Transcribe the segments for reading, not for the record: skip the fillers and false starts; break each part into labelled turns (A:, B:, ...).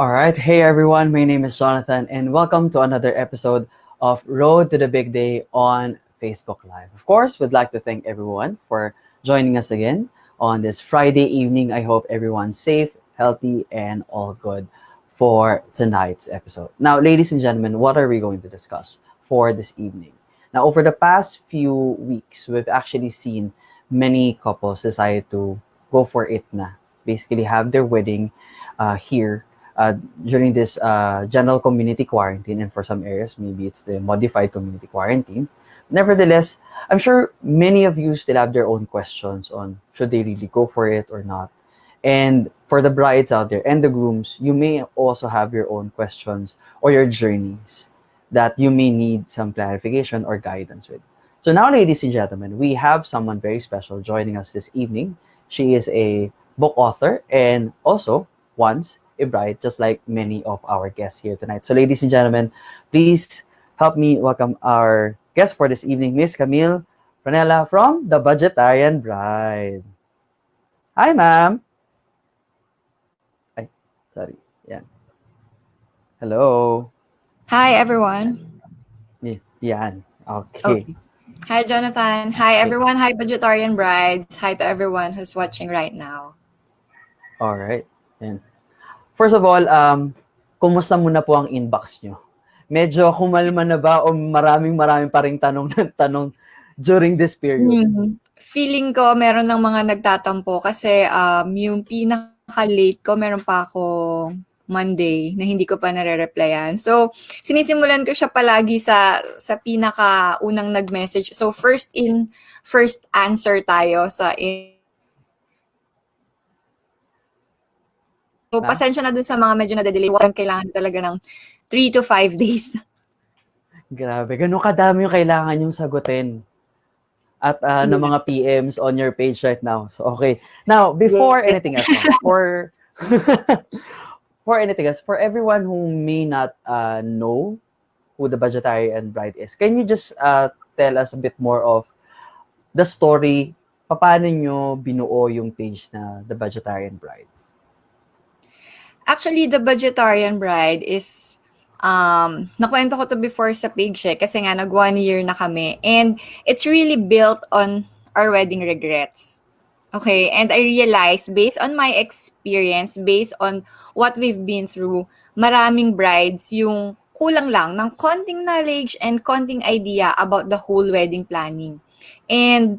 A: All right. Hey, everyone. My name is Jonathan, and welcome to another episode of Road to the Big Day on Facebook Live. Of course, we'd like to thank everyone for joining us again on this Friday evening. I hope everyone's safe, healthy, and all good for tonight's episode. Now, ladies and gentlemen, what are we going to discuss for this evening? Now, over the past few weeks, we've actually seen many couples decide to go for it na. Basically, have their wedding here during this general community quarantine, and for some areas, maybe it's the modified community quarantine. Nevertheless, I'm sure many of you still have their own questions on should they really go for it or not. And for the brides out there and the grooms, you may also have your own questions or your journeys that you may need some clarification or guidance with. So now, ladies and gentlemen, we have someone very special joining us this evening. She is a book author and also once a bride, just like many of our guests here tonight. So, ladies and gentlemen, please help me welcome our guest for this evening, Miss Camille Fornela from the Budgetarian Bride. Hi, ma'am. Ay, sorry. Yeah. Hello.
B: Hi, everyone.
A: Yan. Okay.
B: Okay. Hi, Jonathan. Hi,
A: Okay.
B: everyone. Hi, Budgetarian Brides. Hi to everyone who's watching right now.
A: All right. And first of all, kumusta muna po ang inbox nyo? Medyo kumalma na ba o maraming pa ring tanong ng tanong during this period?
B: Feeling ko meron ng mga nagtatampo kasi yung pinaka-late ko, meron pa ako Monday na hindi ko pa nare-replyan. So, sinisimulan ko siya palagi sa pinaka-unang nag-message. So, first in, first answer tayo sa So, pasensya na dun sa mga medyo na-delay. Kailangan talaga ng 3 to 5 days.
A: Grabe. Ganun kadami yung kailangan yung sagutin at ng mga PMs on your page right now. So, okay. Now, before anything else, for anything else, for everyone who may not know who the Budgetarian Bride is, can you just tell us a bit more of the story, paano nyo binuo yung page na The Budgetarian Bride?
B: Actually, The Budgetarian Bride is, nakwento ko to before sa page kasi nga nag 1 year na kami. And it's really built on our wedding regrets. Okay, and I realized based on my experience, based on what we've been through, maraming brides yung kulang lang ng konting knowledge and konting idea about the whole wedding planning. And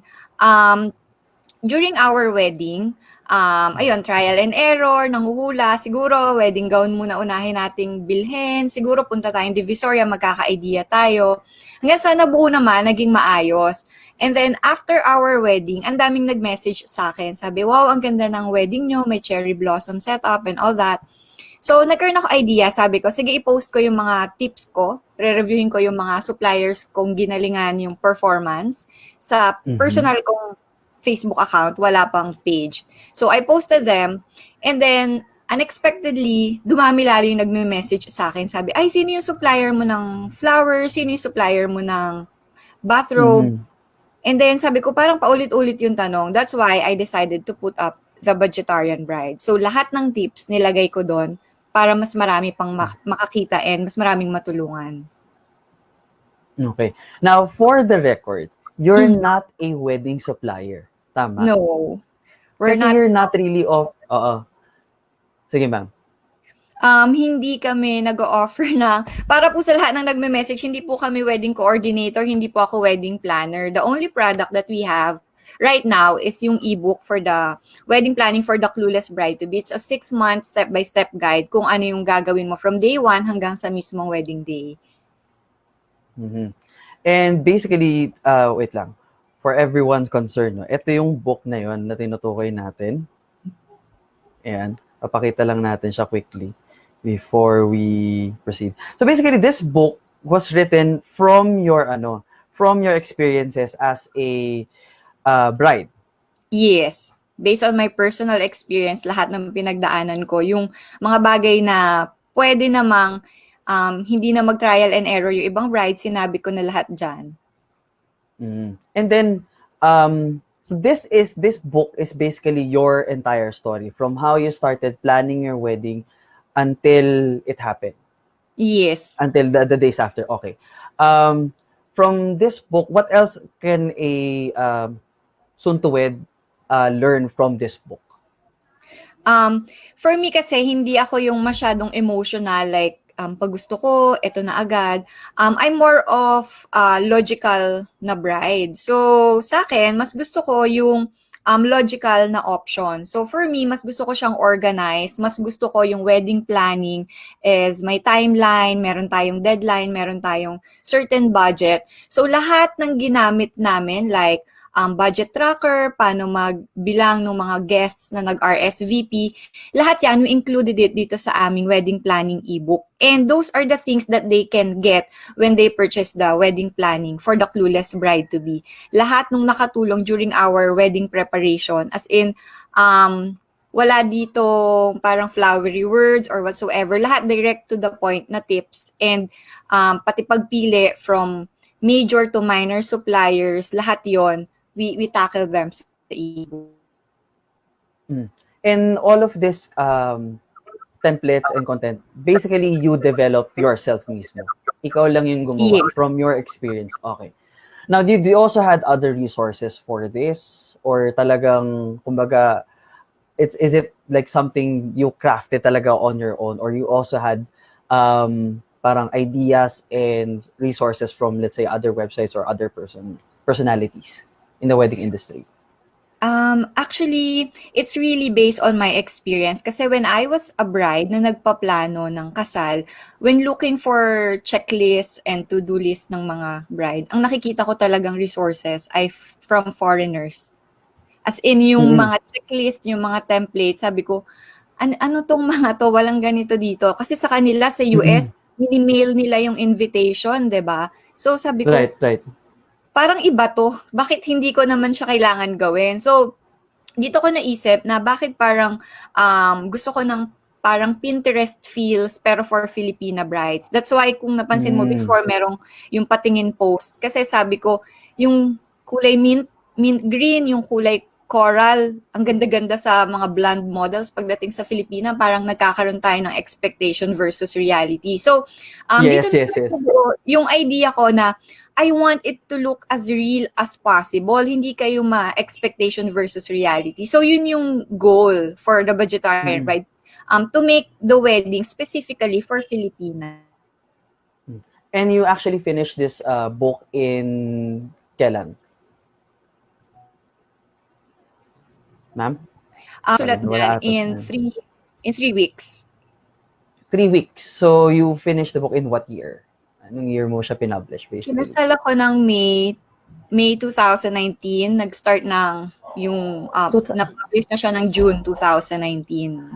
B: during our wedding, ayun, trial and error, nanguhula. Siguro, wedding gown muna unahin nating bilhin. Siguro, punta tayong Divisoria, magkaka-idea tayo. Hanggang sa nabuo naman, naging maayos. And then, after our wedding, ang daming nag-message sa akin. Sabi, wow, ang ganda ng wedding nyo, may cherry blossom setup and all that. So, nagkaroon ako idea. Sabi ko, sige, i-post ko yung mga tips ko. Re-reviewin ko yung mga suppliers kung ginalingan yung performance sa personal kong Facebook account, wala pang page. So, I posted them, and then, unexpectedly, dumami lalo yung nagme-message sa akin. Sabi, ay, sino yung supplier mo ng flowers? Sino yung supplier mo ng bathrobe? And then, sabi ko, parang paulit-ulit yung tanong. That's why I decided to put up the Budgetarian Bride. So, lahat ng tips nilagay ko doon para mas marami pang makakita and mas maraming matulungan.
A: Okay. Now, for the record, you're not a wedding supplier. Tama?
B: No.
A: Kasi you're not really Sige, ma'am.
B: Hindi kami nag-o-offer na, para po sa lahat ng nagme-message, hindi po kami wedding coordinator, hindi po ako wedding planner. The only product that we have right now is yung ebook for the wedding planning for the clueless bride-to-be. It's a 6-month step-by-step guide kung ano yung gagawin mo from day 1 hanggang sa mismong wedding day.
A: And basically, wait lang. For everyone's concern, no? Ito yung book na yon na tinutukoy natin. Ayan. Papakita lang natin siya quickly before we proceed. So basically, this book was written from your experiences as a bride.
B: Yes. Based on my personal experience, lahat ng pinagdaanan ko, yung mga bagay na pwede namang hindi na mag-trial and error yung ibang bride, sinabi ko na lahat dyan.
A: And then, so this book is basically your entire story from how you started planning your wedding until it happened.
B: Yes.
A: Until the days after. Okay. From this book, what else can a soon-to-wed learn from this book?
B: For me kasi, hindi ako yung masyadong emotional, like, pag gusto ko, eto na agad. I'm more of logical na bride. So, sa akin, mas gusto ko yung logical na option. So, for me, mas gusto ko siyang organize. Mas gusto ko yung wedding planning is may timeline, meron tayong deadline, meron tayong certain budget. So, lahat ng ginamit namin, like, budget tracker, paano magbilang ng mga guests na nag-RSVP. Lahat yan, we included it dito sa aming wedding planning ebook. And those are the things that they can get when they purchase the wedding planning for the clueless bride-to-be. Lahat nung nakatulong during our wedding preparation, as in, wala dito parang flowery words or whatsoever. Lahat direct to the point na tips and pati pagpili from major to minor suppliers, lahat yon we tackle them sa ebook.
A: And all of this templates and content, basically you develop yourself mismo. Ikaw lang yung gumawa from your experience. Okay. Now, did you also had other resources for this? Or talagang, kumbaga, is it like something you crafted talaga on your own? Or you also had parang ideas and resources from, let's say, other websites or other personalities in the wedding industry?
B: Actually, it's really based on my experience. Kasi when I was a bride na nagpaplano ng kasal, when looking for checklists and to-do list ng mga bride, ang nakikita ko talagang resources ay from foreigners. As in, yung mga checklist, yung mga templates, sabi ko, ano tong mga to? Walang ganito dito. Kasi sa kanila, sa US, mini-mail nila yung invitation, 'di ba? So sabi ko,
A: right.
B: Parang iba to. Bakit hindi ko naman siya kailangan gawin? So, dito ko naisip na bakit parang gusto ko ng parang Pinterest feels pero for Filipina brides. That's why kung napansin mo before, merong yung patingin post. Kasi sabi ko, yung kulay mint green, yung kulay coral, ang ganda-ganda sa mga blonde models pagdating sa Filipina, parang nagkakaroon tayo ng expectation versus reality. So,
A: yes.
B: Yung idea ko na I want it to look as real as possible. Hindi kayo ma-expectation versus reality. So, yun yung goal for the Budgetarian Bride. To make the wedding specifically for Filipina.
A: And you actually finished this book in kailan? Ma'am? Sorry,
B: Sulat
A: nawala
B: niyan
A: ata
B: in
A: tayo.
B: 3 weeks.
A: 3 weeks. So, you finished the book in what year? Anong year mo siya pinublish, basically?
B: Kinasal ako ng May 2019. Nag-start ng yung
A: Two-
B: na-publish na siya ng June 2019.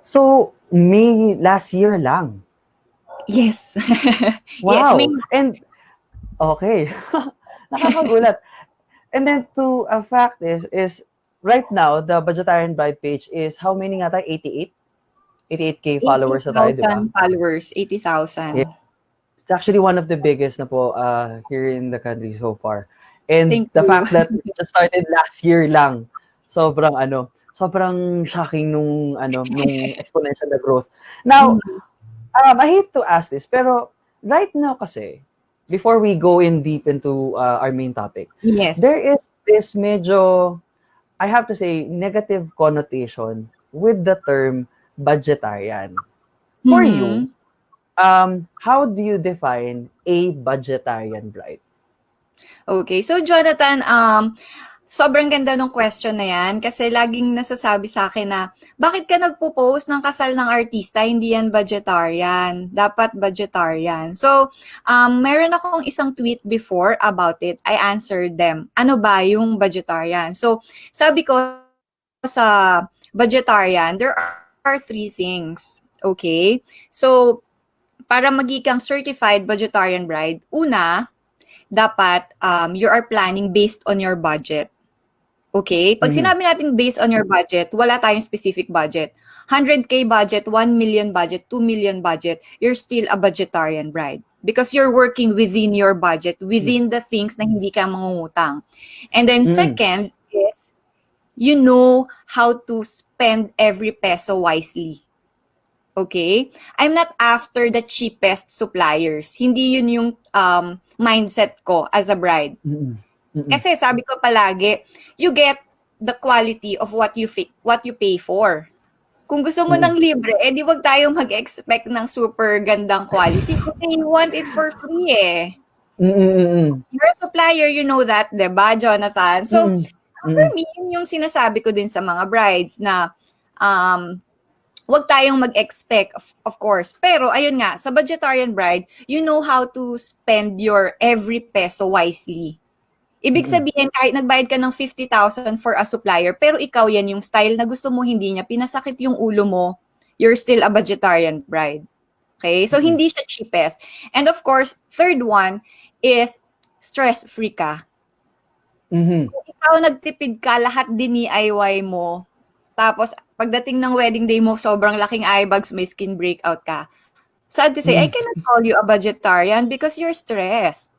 A: So, May last year lang.
B: Yes. Yes, May.
A: Wow! And, okay. Nakakagulat. And then, to a fact is right now, the Budgetarian Bride page is how many nga tayo? 88? 88K followers na tayo, di ba?
B: 80,000 followers.
A: Yeah.
B: 80,000.
A: It's actually one of the biggest na po here in the country so far. And
B: Thank
A: the
B: you.
A: fact that it just started last year lang, sobrang shocking nung exponential na growth. Now, I hate to ask this, pero right now kasi, before we go in deep into our main topic,
B: Yes.
A: there is this medyo, I have to say, negative connotation with the term budgetarian. For you, how do you define a budgetarian bride?
B: Okay. So, Jonathan, sobrang ganda ng question na yan kasi laging nasasabi sa akin na bakit ka nagpo-post ng kasal ng artista, hindi yan budgetarian. Dapat budgetarian. So, meron akong isang tweet before about it. I answered them. Ano ba yung budgetarian? So, sabi ko sa budgetarian, there are 3 things. Okay? So, para maging certified budgetarian bride, una, dapat you are planning based on your budget. Okay? Pag sinabi natin based on your budget, wala tayong specific budget. 100K budget, 1 million budget, 2 million budget, you're still a budgetarian bride. Because you're working within your budget, within the things na hindi ka mangungutang. And then second is, you know how to spend every peso wisely. Okay? I'm not after the cheapest suppliers. Hindi yun yung mindset ko as a bride. Kasi sabi ko palagi, you get the quality of what you pay for. Kung gusto mo ng libre, di wag tayong mag-expect ng super gandang quality kasi you want it for free eh. You're a supplier, you know that, diba, Jonathan? So, for me, yun yung sinasabi ko din sa mga brides na wag tayong mag-expect, of course. Pero, ayun nga, sa budgetarian bride, you know how to spend your every peso wisely. Ibig sabihin, kahit nagbayad ka ng 50,000 for a supplier, pero ikaw yan yung style na gusto mo, hindi niya pinasakit yung ulo mo, you're still a budgetarian bride. Okay? So, hindi siya cheapest. And of course, third one is stress-free ka. Kung ikaw nagtipid ka, lahat DIY mo, tapos pagdating ng wedding day mo, sobrang laking eye bags, may skin breakout ka. Sad to say, I cannot call you a budgetarian because you're stressed.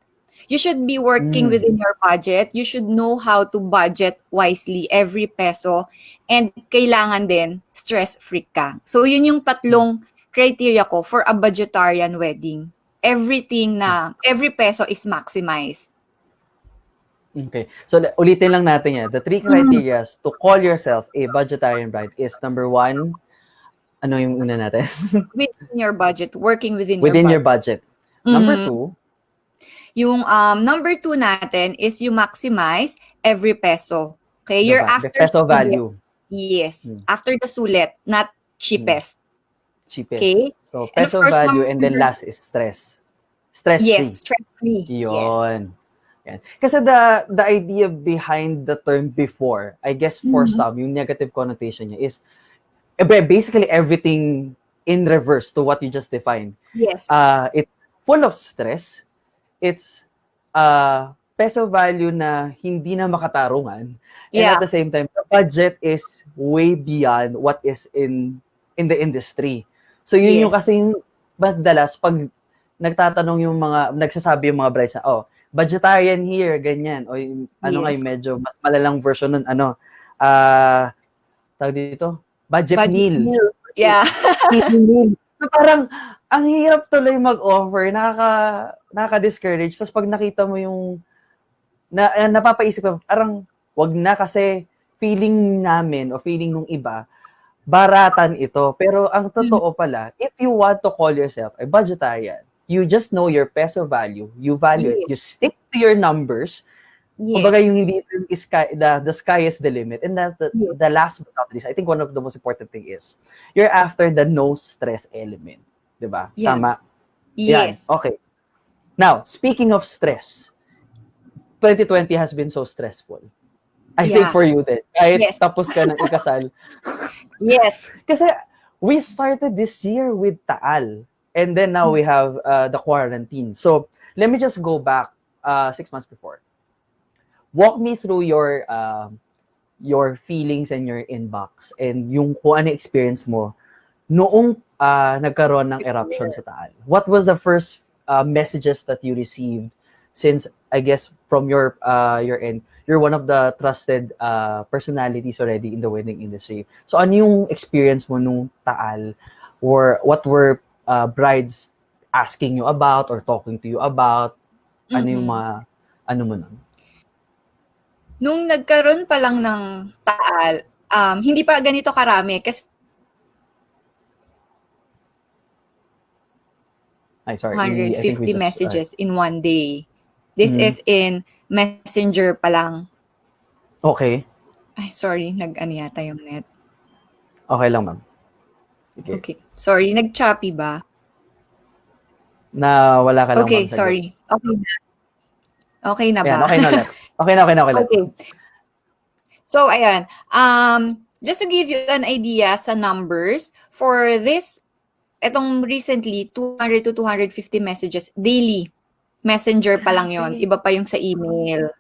B: You should be working within your budget. You should know how to budget wisely every peso. And kailangan din, stress-free ka. So, yun yung tatlong criteria ko for a budgetarian wedding. Every peso is maximized.
A: Okay. So, ulitin lang natin yan. The 3 criteria to call yourself a budgetarian bride is number 1, ano yung una natin?
B: Within your budget, working within
A: your budget. Number 2,
B: yung number 2 natin is you maximize every peso. Okay? You're after
A: the peso
B: sulit.
A: value.
B: Yes. After the sulit, not cheapest.
A: Cheapest.
B: Okay?
A: So, peso value and then last is stress. Stress-free.
B: Yes, stress-free.
A: Yun. Yan. Kasi the idea behind the term before, I guess for some, yung negative connotation niya is basically everything in reverse to what you just defined.
B: Yes.
A: It's full of stress. It's peso value na hindi na makatarungan. And at the same time, the budget is way beyond what is in the industry. So yun yung kasing madalas pag nagsasabi yung mga brides na, budgetarian here, ganyan. O yung medyo mas malalang version nun, tawag dito, budget meal.
B: Yeah.
A: meal. So parang, ang hirap tuloy mag-offer, nakaka-discourage. Tapos pag nakita mo yung, napapaisip ko, parang, wag na kasi feeling namin o feeling nung iba, baratan ito. Pero ang totoo pala, if you want to call yourself a budgetarian, you just know your peso value, you value it, you stick to your numbers, Kumbaga
B: Yes.
A: yung hindi is the sky is the limit. And that
B: Yes.
A: the last but not least, I think one of the most important thing is you're after the no stress element, 'di ba?
B: Yeah.
A: Tama. Yan.
B: Yes.
A: Okay. Now, speaking of stress, 2020 has been so stressful. I think
B: Yeah.
A: for you din. Kahit
B: Yes.
A: tapos ka ng ikasal.
B: Yes.
A: Kasi we started this year with Taal. And then now we have the quarantine. So, let me just go back 6 months before. Walk me through your feelings and your inbox and yung kung ano experience mo noong nagkaroon ng eruption sa Taal. What was the first messages that you received since I guess from your end, you're one of the trusted personalities already in the wedding industry. So ano yung experience mo nung Taal, or what were brides asking you about or talking to you about? Ano yung mga ano mo nun?
B: Nung nagkaroon pa lang ng Taal, hindi pa ganito karami kasi
A: Ay, sorry. I think we
B: 150
A: just
B: messages in one day. This is in Messenger pa lang.
A: Okay.
B: Ay, sorry. Nag-ano yata yung net.
A: Okay lang, ma'am. Sige.
B: Okay. Sorry. Nag-choppy ba?
A: Na wala ka lang,
B: Okay,
A: ma'am.
B: sorry. Okay na. Okay na ba?
A: Ayan, okay na ulit. Okay na ulit.
B: Okay. So, ayan. Just to give you an idea sa numbers, for this, etong recently, 200 to 250 messages daily. Messenger pa lang yon. Iba pa yung sa email.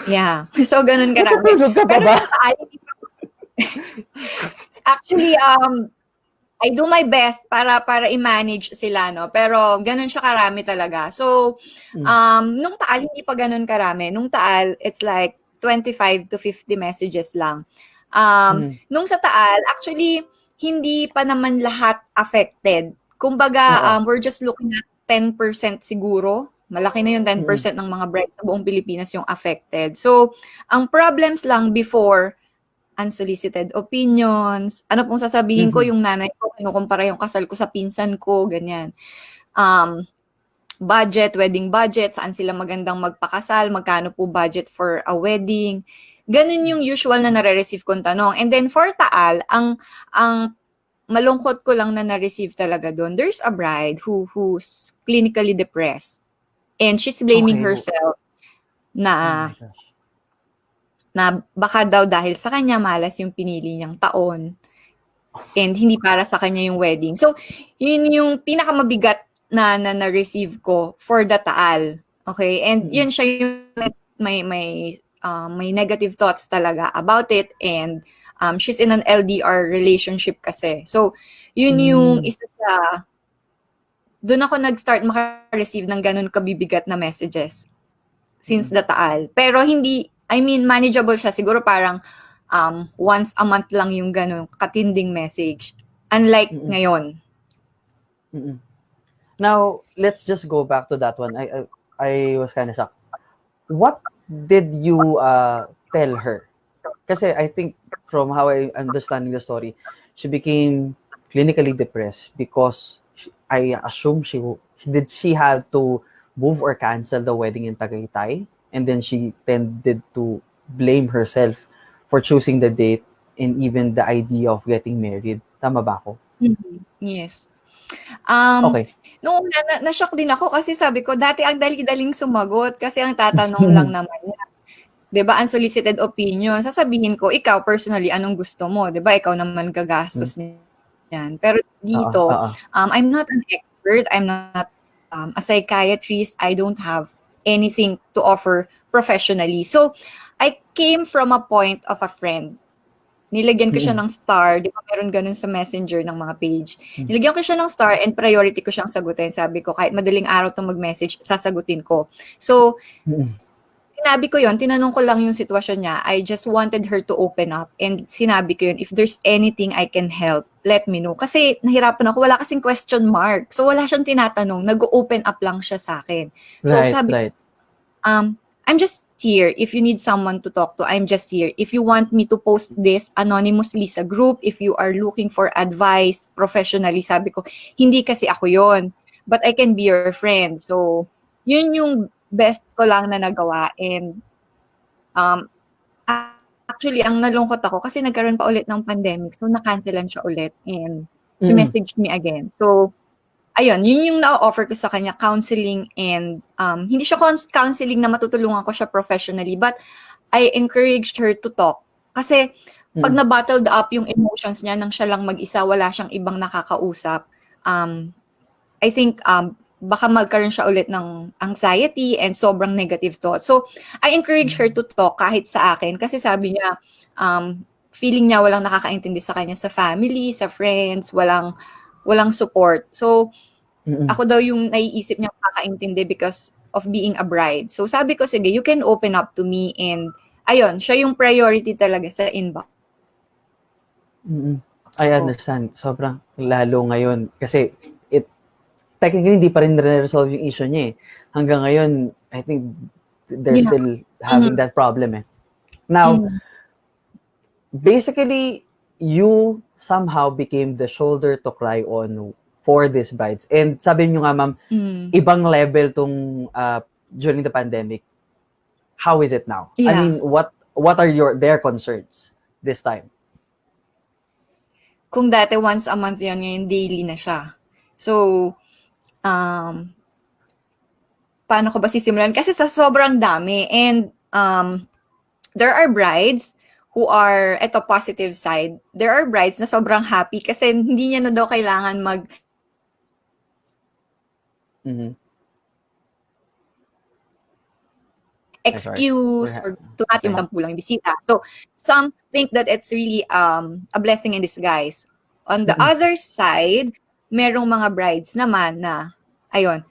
B: Yeah. So, ganun karami.
A: Natutulog ka pa ba?
B: Actually, I do my best para i-manage sila, no? Pero ganun siya karami talaga. So, nung Taal, hindi pa ganun karami. Nung Taal, it's like 25 to 50 messages lang. Nung sa Taal, actually, hindi pa naman lahat affected. Kumbaga, we're just looking at 10% siguro. Malaki na yung 10% ng mga brides sa buong Pilipinas yung affected. So, ang problems lang before, unsolicited opinions, ano pong sasabihin ko, yung nanay ko, kinukumpara yung kasal ko sa pinsan ko, ganyan. Budget, wedding budget, saan sila magandang magpakasal, magkano po budget for a wedding. Ganun yung usual na nare-receive kong tanong. And then for Taal, ang malungkot ko lang na na-receive talaga doon, there's a bride who's clinically depressed. And she's blaming herself na baka daw dahil sa kanya malas yung pinili niyang taon and hindi para sa kanya yung wedding. So, yun yung pinakamabigat na na-receive ko for the Taal. Okay? And yun siya yung may negative thoughts talaga about it, and she's in an LDR relationship kasi. So, yun yung isa sa doon ako nag-start maka-receive ng ganun kabibigat na messages since the Taal. Pero hindi, I mean, manageable siya. Siguro parang once a month lang yung ganun katinding message. Unlike ngayon.
A: Now, let's just go back to that one. I was kind of shocked. What did you tell her? Kasi I think from how I understanding the story, she became clinically depressed because I assume she had to move or cancel the wedding in Tagaytay, and then she tended to blame herself for choosing the date and even the idea of getting married. Tama ba ako?
B: Yes.
A: Okay.
B: Noong na-shock din ako kasi sabi ko, dati ang dali-daling sumagot kasi ang tatanong lang naman niya. 'Di ba, unsolicited opinion. Sasabihin ko, ikaw personally, anong gusto mo? 'Di ba, ikaw naman gagastos niyan. Pero dito, I'm not an expert. I'm not a psychiatrist. I don't have anything to offer professionally. So, I came from a point of a friend. Nilagyan ko siya ng star. Di ba meron ganun sa messenger ng mga page. Nilagyan ko siya ng star and priority ko siyang sagutin. Sabi ko, kahit madaling araw itong mag-message, sasagutin ko. So, sinabi ko yon, tinanong ko lang yung sitwasyon niya. I just wanted her to open up. And sinabi ko yun, if there's anything I can help, let me know. Kasi nahirapan ako, wala kasing question mark. So, wala siyang tinatanong. Nag-open up lang siya sa akin. So, sabi ko, I'm just here. If you need someone to talk to, I'm just here. If you want me to post this anonymously sa group, if you are looking for advice professionally, sabi ko, hindi kasi ako yon, but I can be your friend. So, yun yung best ko lang na nagawa. And actually, ang nalungkot ako kasi nagkaroon pa ulit ng pandemic. So, na-cancelan siya ulit. And she messaged me again. So, ayun, yun yung na-offer ko sa kanya, counseling. And hindi siya counseling na matutulungan ko siya professionally. But I encouraged her to talk. Kasi pag na-bottled up yung emotions niya nang siya lang mag-isa, wala siyang ibang nakakausap, I think baka magkaroon siya ulit ng anxiety and sobrang negative thoughts. So, I encourage her to talk kahit sa akin kasi sabi niya, feeling niya walang nakakaintindi sa kanya sa family, sa friends, walang support. So, ako daw yung naiisip niya makakaintindi because of being a bride. So, sabi ko, sige, you can open up to me and ayun, siya yung priority talaga sa inbox.
A: I understand. Sobrang lalo ngayon kasi technically, hindi pa rin na-resolve yung issue niya eh. Hanggang ngayon, I think they're still having that problem eh. Now, basically, you somehow became the shoulder to cry on for these brides. And sabi niyo nga, ma'am, ibang level tong during the pandemic. How is it now?
B: Yeah.
A: I mean, what are their concerns this time?
B: Kung dati once a month yun, ngayon daily na siya. So, paano ko ba sisimulan? Kasi sa sobrang dami. And there are brides who are, eto positive side, there are brides na sobrang happy kasi hindi niya na daw kailangan excuse or to not yung pulang bisita. So, some think that it's really a blessing in disguise. On the other side, merong mga brides naman na, ayun,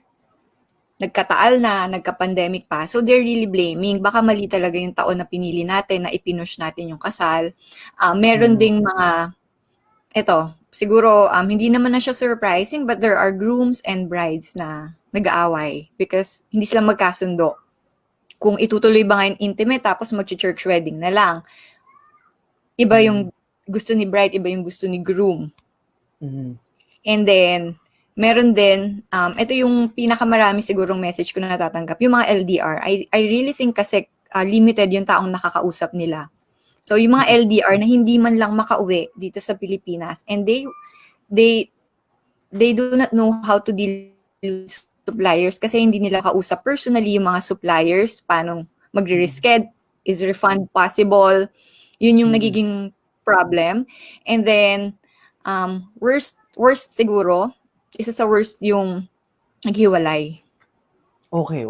B: nagkataal na, nagka-pandemic pa. So, they're really blaming. Baka mali talaga yung taon na pinili natin, na ipinush natin yung kasal. Meron ding mga, eto, siguro, hindi naman na siya surprising, but there are grooms and brides na nag-aaway because hindi sila magkasundo. Kung itutuloy ba ngayon intimate, tapos mag-church wedding na lang. Iba yung gusto ni bride, iba yung gusto ni groom. And then, meron din, ito yung pinakamarami sigurong message ko na natatanggap, yung mga LDR. I really think kasi limited yung taong nakakausap nila. So, yung mga LDR na hindi man lang makauwi dito sa Pilipinas, and they do not know how to deal with suppliers kasi hindi nila kausap personally yung mga suppliers, paano magre-reschedule, is refund possible, yun yung nagiging problem. And then, worst siguro, isa sa worst yung naghiwalay.
A: Okay.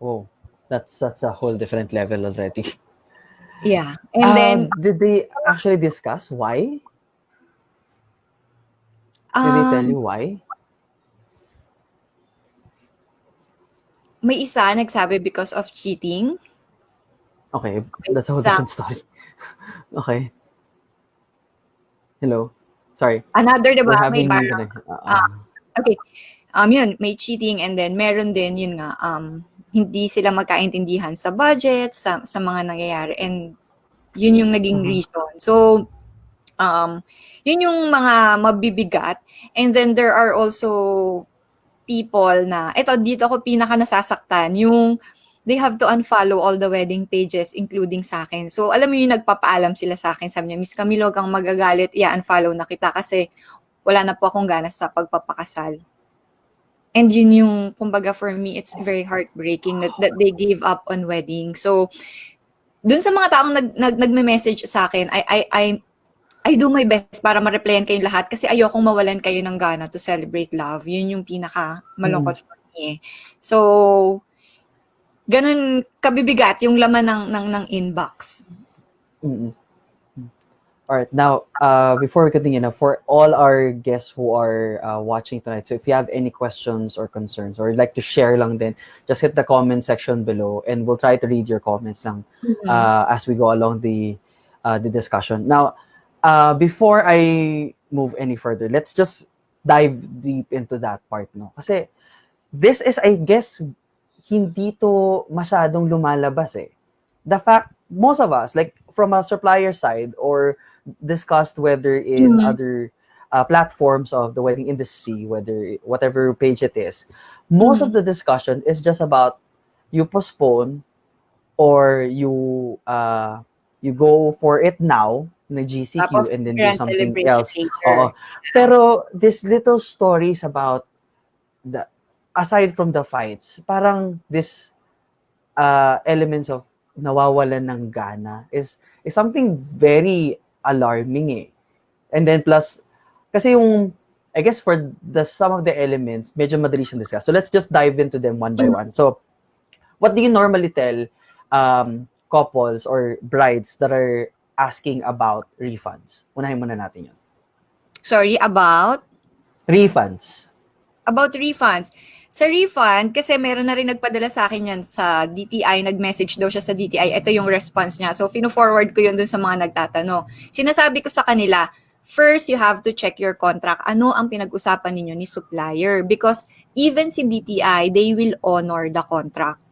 A: Oh, that's a whole different level already.
B: Yeah. And then,
A: did they actually discuss why? Did they tell you why?
B: May isa nagsabi because of cheating.
A: Okay, that's a whole different story. Okay. Hello. Sorry.
B: Another, diba?
A: We're having
B: May okay. Yun, may cheating and then meron din yun nga, hindi sila magkaintindihan sa budget, sa mga nangyayari and yun yung naging reason. So, yun yung mga mabibigat. And then there are also people na, dito ako pinaka nasasaktan, yung they have to unfollow all the wedding pages, including sa akin. So, alam mo yung nagpapaalam sila sa akin. Sabi niya, Miss Camille, huwag kang magagalit, i-unfollow na kita kasi wala na po akong gana sa pagpapakasal. And yun yung, kumbaga for me, it's very heartbreaking that they gave up on wedding. So, dun sa mga taong nagme-message sa akin, I do my best para ma-replyan kayong lahat kasi ayokong mawalan kayo ng gana to celebrate love. Yun yung pinaka malungkot for me. So, ganun kabibigat yung laman ng inbox.
A: All right. Now, before we continue, for all our guests who are watching tonight, so if you have any questions or concerns or like to share lang din, just hit the comment section below and we'll try to read your comments lang as we go along the discussion. Now, before I move any further, let's just dive deep into that part, no? Kasi this is, I guess, hindi to masyadong lumalabas eh. The fact, most of us, like from a supplier side or discussed whether in other platforms of the wedding industry, whatever page it is, most of the discussion is just about you postpone or you go for it now na GCQ
B: Tapos
A: and then do
B: grand
A: something
B: celebration
A: else.
B: later.
A: Oo. Pero these little stories about the aside from the fights, parang this elements of nawawalan ng gana is something very alarming eh. And then plus kasi yung I guess for the some of the elements medyo madali siyang discuss. So let's just dive into them one by one. So what do you normally tell couples or brides that are asking about refunds? Unahin muna natin yun.
B: Sorry, about
A: Refunds.
B: refunds. Sa refund, kasi meron na rin nagpadala sa akin yan sa DTI, nag-message daw siya sa DTI, ito yung response niya. So, fino-forward ko yun dun sa mga nagtatanong. Sinasabi ko sa kanila, first, you have to check your contract. Ano ang pinag-usapan ninyo ni supplier? Because even si DTI, they will honor the contract.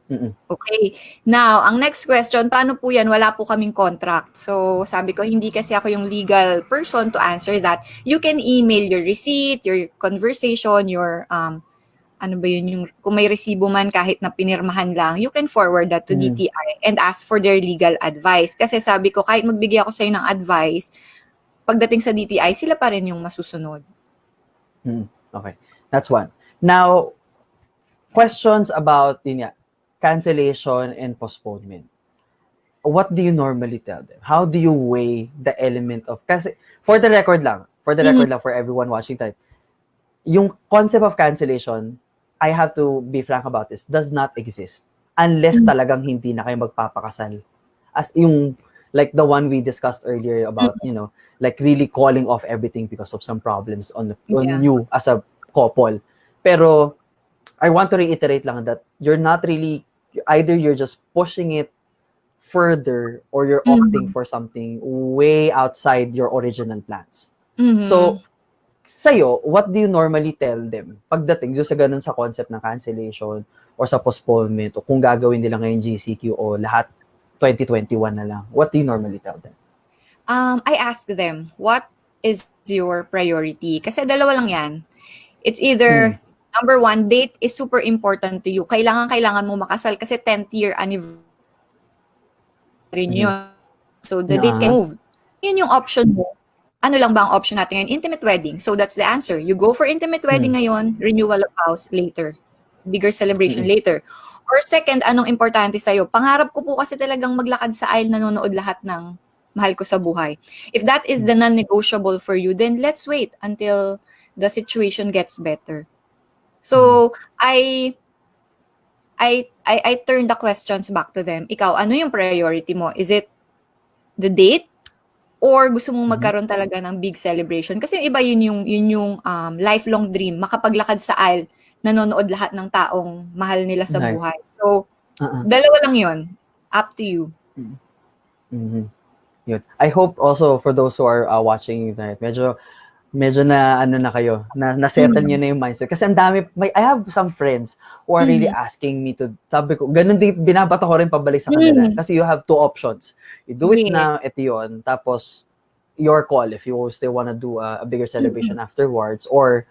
A: Mm-mm.
B: Okay. Now, ang next question, paano po yan? Wala po kaming contract. So, sabi ko, hindi kasi ako yung legal person to answer that. You can email your receipt, your conversation, your, ano ba yun, yung, kung may resibo man kahit na pinirmahan lang, you can forward that to DTI and ask for their legal advice. Kasi sabi ko, kahit magbigay ako sa'yo ng advice, pagdating sa DTI, sila pa rin yung masusunod.
A: Okay. That's one. Now, questions about yun nga, cancellation and postponement. What do you normally tell them? How do you weigh the element of, kasi for the record lang, for everyone watching tayo, yung concept of cancellation, I have to be frank about this, does not exist unless talagang hindi na kayo magpapakasal. As yung, like the one we discussed earlier about, you know, like really calling off everything because of some problems on you as a couple. Pero, I want to reiterate lang that you're not really, either you're just pushing it further or you're opting for something way outside your original plans. So, sa'yo, what do you normally tell them pagdating sa ganun sa concept ng cancellation or sa postponement o kung gagawin nila ngayon GCQ o lahat 2021 na lang? What do you normally tell them?
B: I ask them, what is your priority? Kasi dalawa lang yan. It's either number one, date is super important to you. Kailangan mo makasal kasi 10th year anniversary nyo yun. So, the date can move. Yun yung option mo. Ano lang ba ang option natin ngayon? Intimate wedding. So, that's the answer. You go for intimate wedding ngayon, renewal of vows later. Bigger celebration later. Or second, anong importante sa'yo? Pangarap ko po kasi talagang maglakad sa aisle, nanonood lahat ng mahal ko sa buhay. If that is the non-negotiable for you, then let's wait until the situation gets better. So, I turn the questions back to them. Ikaw, ano yung priority mo? Is it the date? Or gusto mong magkaroon talaga ng big celebration? Kasi iba yun yung lifelong dream. Makapaglakad sa aisle, nanonood lahat ng taong mahal nila sa buhay. So, dalawa lang yun. Up to you.
A: Yun. I hope also for those who are watching tonight, medyo na ano na kayo, na settle niyo na yung mindset. Kasi ang dami, I have some friends who are really asking me to, sabi ko, ganun din, binabato ko rin pabalik sa kanila. Kasi you have two options. You do it now, ito yun. Tapos, your call if you still wanna do a bigger celebration afterwards. Or,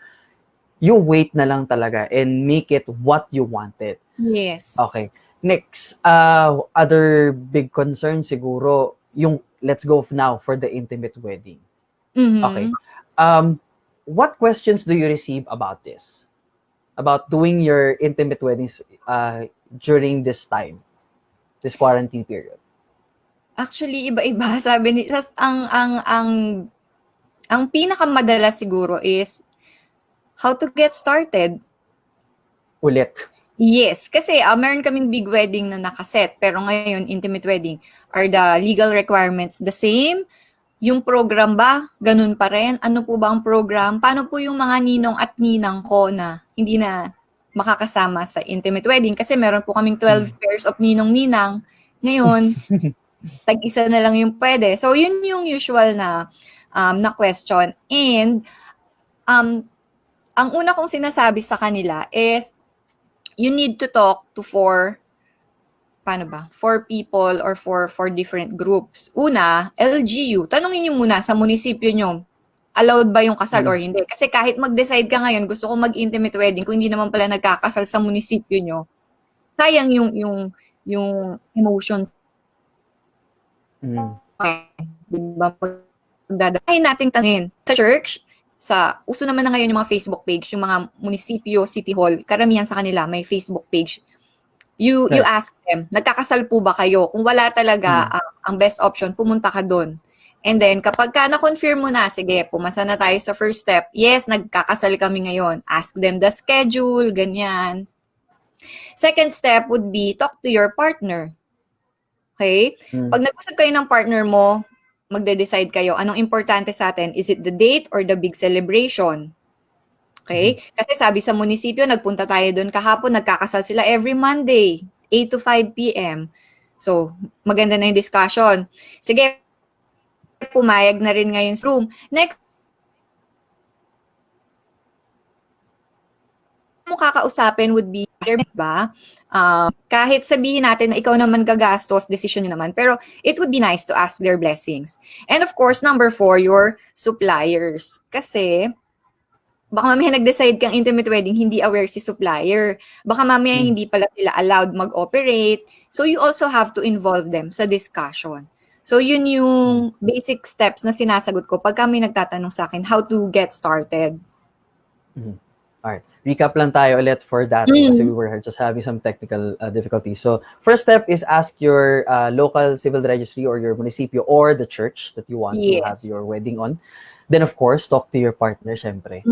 A: you wait na lang talaga and make it what you wanted.
B: Yes.
A: Okay. Next, other big concern siguro, yung, let's go now for the intimate wedding. Okay. What questions do you receive about this? About doing your intimate weddings during this time, this quarantine period?
B: Actually, iba-iba. Sabi ni ang pinakamadalas siguro is how to get started.
A: Ulit.
B: Yes, kasi meron kaming big wedding na nakaset, pero ngayon intimate wedding. Are the legal requirements the same? Yung program ba, ganun pa rin? Ano po ba ang program? Paano po yung mga ninong at ninang ko na hindi na makakasama sa intimate wedding? Kasi meron po kaming 12 pairs of ninong-ninang. Ngayon, tag-isa na lang yung pwede. So, yun yung usual na question. And, ang una kong sinasabi sa kanila is, you need to talk to four people or four different groups. Una, LGU. Tanungin nyo muna sa munisipyo nyo, allowed ba yung kasal or hindi? Kasi kahit mag-decide ka ngayon, gusto ko mag-intimate wedding, kung hindi naman pala nagkakasal sa munisipyo nyo, sayang yung emotions.
A: Mm.
B: Diba? Ay nating tanungin sa church, uso naman na ngayon yung mga Facebook page, yung mga munisipyo, city hall, karamihan sa kanila may Facebook page. You
A: Right.
B: ask them, nagkakasal po ba kayo? Kung wala talaga, ang best option, pumunta ka doon. And then, kapag na-confirm mo na, sige, pumasa na tayo sa first step. Yes, nagkakasal kami ngayon. Ask them the schedule, ganyan. Second step would be, talk to your partner. Okay? Pag nag-usap kayo ng partner mo, magde-decide kayo, anong importante sa atin? Is it the date or the big celebration? Okay? Kasi sabi sa munisipyo, nagpunta tayo doon kahapon, nagkakasal sila every Monday, 8 to 5 p.m. So, maganda na yung discussion. Sige, pumayag na rin ngayon sa room. Next, mo kakausapin would be, ba? Kahit sabihin natin na ikaw naman gagastos, decision nyo naman, pero it would be nice to ask their blessings. And of course, number 4, your suppliers. Kasi, baka mamaya nag-decide kang intimate wedding, hindi aware si supplier. Baka mamaya hindi pala sila allowed mag-operate. So, you also have to involve them sa discussion. So, yun yung basic steps na sinasagot ko pag kami nagtatanong sa akin, how to get started.
A: Alright. Recap lang tayo ulit for that kasi we were just having some technical difficulties. So, first step is ask your local civil registry or your municipio or the church that you want to have your wedding on. Then, of course, talk to your partner, syempre.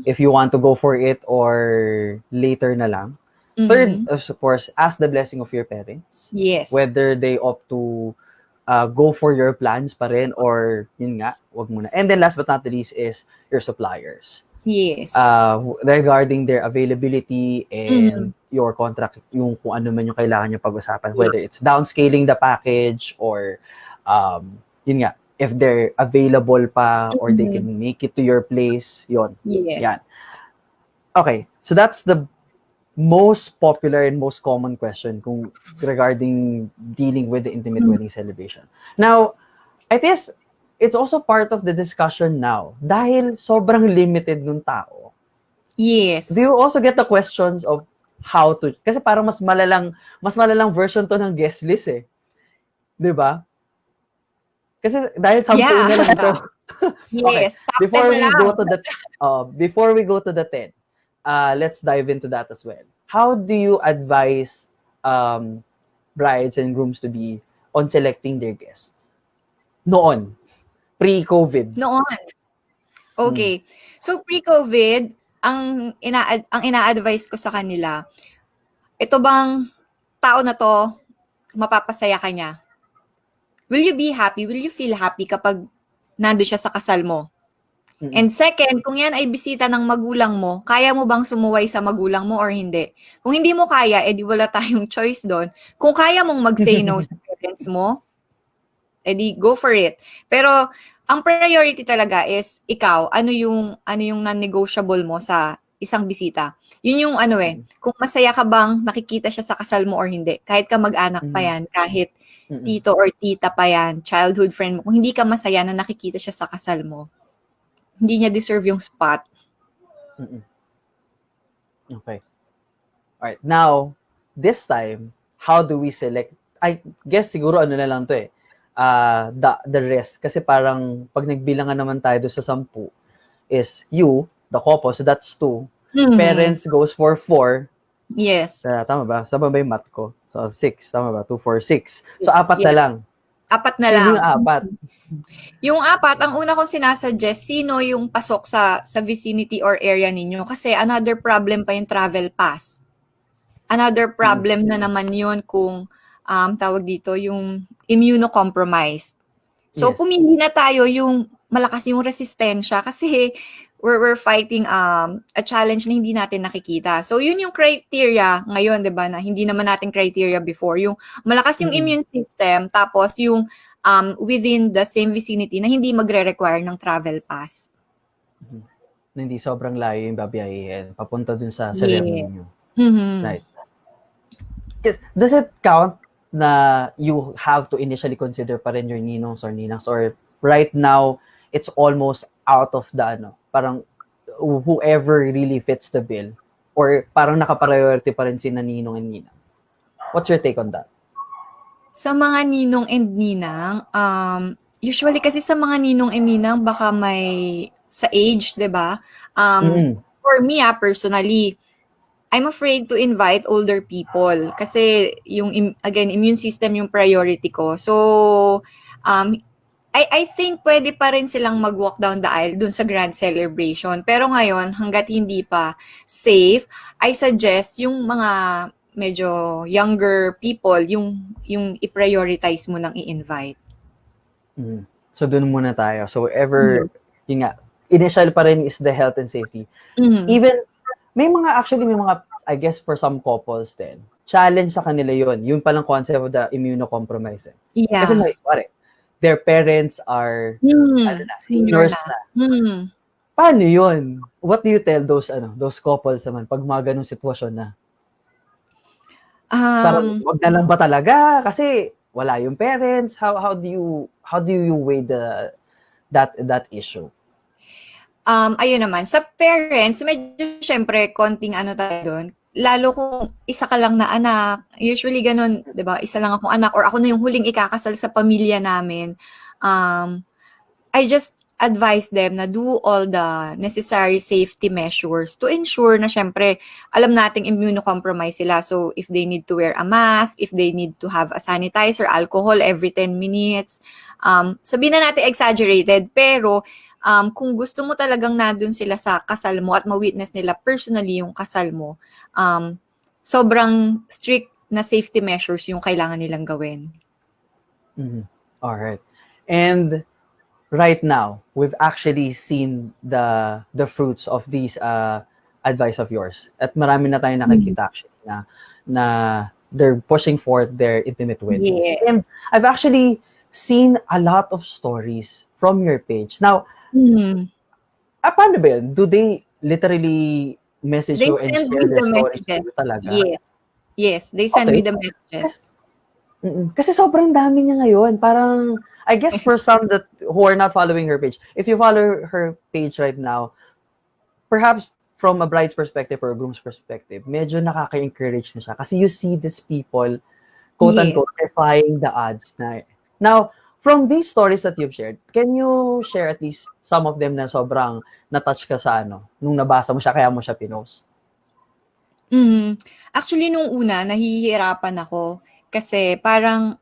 A: If you want to go for it or later na lang. Third, of course, ask the blessing of your parents.
B: Yes.
A: Whether they opt to go for your plans pa rin or yun nga, wag muna. And then last but not the least is your suppliers.
B: Yes.
A: Regarding their availability and your contract, yung kung ano man yung kailangan nyo pag-usapan, whether it's downscaling the package or yun nga, if they're available pa or they can make it to your place, yon.
B: Yes.
A: Yan. Okay, so that's the most popular and most common question kung regarding dealing with the intimate wedding celebration. Now, I guess it's also part of the discussion now dahil sobrang limited ng tao.
B: Yes.
A: Do you also get the questions of how to, kasi parang mas malalang version to ng guest list eh. 'Di ba? Kasi dahil 10 na lang ito.
B: Yes.
A: Okay. Before we go to the 10, let's dive into that as well. How do you advise brides and grooms to be on selecting their guests? Noon, pre-COVID.
B: Noon. Okay. So pre-COVID, ang ina-advise ko sa kanila, ito bang tao na to, mapapasaya ka niya? Will you be happy? Will you feel happy kapag nando siya sa kasal mo? And second, kung yan ay bisita ng magulang mo, kaya mo bang sumuway sa magulang mo or hindi? Kung hindi mo kaya, edi wala tayong choice doon. Kung kaya mong mag-say no sa parents mo, edi go for it. Pero ang priority talaga is ikaw, ano yung non-negotiable mo sa isang bisita. Yun yung kung masaya ka bang nakikita siya sa kasal mo or hindi. Kahit ka mag-anak pa yan, kahit tito or tita pa yan, childhood friend mo, kung hindi ka masaya na nakikita siya sa kasal mo, hindi niya deserve yung spot.
A: Okay. Alright. Now, this time, how do we select? I guess siguro ano na lang to eh. The rest. Kasi parang pag nagbilangan naman tayo doon sa 10 is you, the couple, so that's 2. Parents goes for 4.
B: Yes.
A: Tama ba? Sama ba yung math ko? So 6. Tama ba? 2, 4, 6. So 4 na lang.
B: 4 na lang.
A: Yung 4.
B: Yung 4, ang una kong sinasuggest, sino yung pasok sa vicinity or area ninyo? Kasi another problem pa yung travel pass. Another problem na naman yun kung tawag dito, yung immunocompromised. So, pumili na tayo yung malakas yung resistensya kasi we're fighting a challenge na hindi natin nakikita. So, yun yung criteria ngayon, di ba, na hindi naman natin criteria before. Yung malakas yung immune system, tapos yung within the same vicinity na hindi magre-require ng travel pass.
A: Na hindi sobrang layo yung babiyahin. Papunta dun sa ceremony nyo. Right. Yes. Does it count na you have to initially consider pa rin your ninongs or ninangs, or right now it's almost out of the parang whoever really fits the bill, or parang naka-priority pa rin si ninong and ninang? What's your take on that?
B: Sa mga ninong and ninang, usually kasi sa mga ninong and ninang baka may sa age, 'di ba?
A: Mm-mm.
B: For me, personally, I'm afraid to invite older people kasi yung again, immune system yung priority ko. So, um, I think pwede pa rin silang mag-walk down the aisle dun sa grand celebration. Pero ngayon, hanggat hindi pa safe, I suggest yung mga medyo younger people, yung i-prioritize mo nang i-invite.
A: Mm. So, dun muna tayo. So,
B: Yes.
A: yun nga, initial pa rin is the health and safety.
B: Mhm.
A: Even, may mga, I guess for some couples din, challenge sa kanila yun. Yun palang concept of the immunocompromised. Kasi
B: Yeah.
A: pare, their parents are,
B: Senior
A: seniors
B: na.
A: na.
B: Mm.
A: Paano yun? What do you tell those couples naman pag mga ganung sitwasyon na? Parang, wag na lang ba talaga? Kasi, wala yung parents. How do you weigh that issue?
B: Ayun naman, sa parents, medyo syempre konting ano tayo doon. Lalo kung isa ka lang na anak, usually ganun, 'di ba? Isa lang akong anak or ako na yung huling ikakasal sa pamilya namin. I just advise them na do all the necessary safety measures to ensure na syempre alam nating immunocompromised sila. So if they need to wear a mask, if they need to have a sanitizer, alcohol every 10 minutes, sabihin na natin exaggerated, pero kung gusto mo talagang nandun sila sa kasal mo at ma-witness nila personally yung kasal mo, sobrang strict na safety measures yung kailangan nilang gawin.
A: Mm-hmm. All right. And right now, we've actually seen the fruits of these advice of yours. At marami na tayong nakikita actually na they're pushing forth their intimate weddings.
B: Yes.
A: And I've actually seen a lot of stories from your page. Now, paano ba yun? Do they literally message
B: They
A: you and
B: send
A: share
B: me
A: their
B: the
A: stories to
B: messages.
A: you talaga?
B: Yes, they send me the messages.
A: Kasi sobrang dami niya ngayon. Parang, I guess for some who are not following her page, if you follow her page right now, perhaps from a bride's perspective or a groom's perspective, medyo nakaka-encourage na siya. Kasi you see these people, quote-unquote, defying the odds na. Now, from these stories that you've shared, can you share at least some of them na sobrang na-touch ka sa nung nabasa mo siya, kaya mo siya pinost?
B: Actually, nung una, nahihirapan ako kasi parang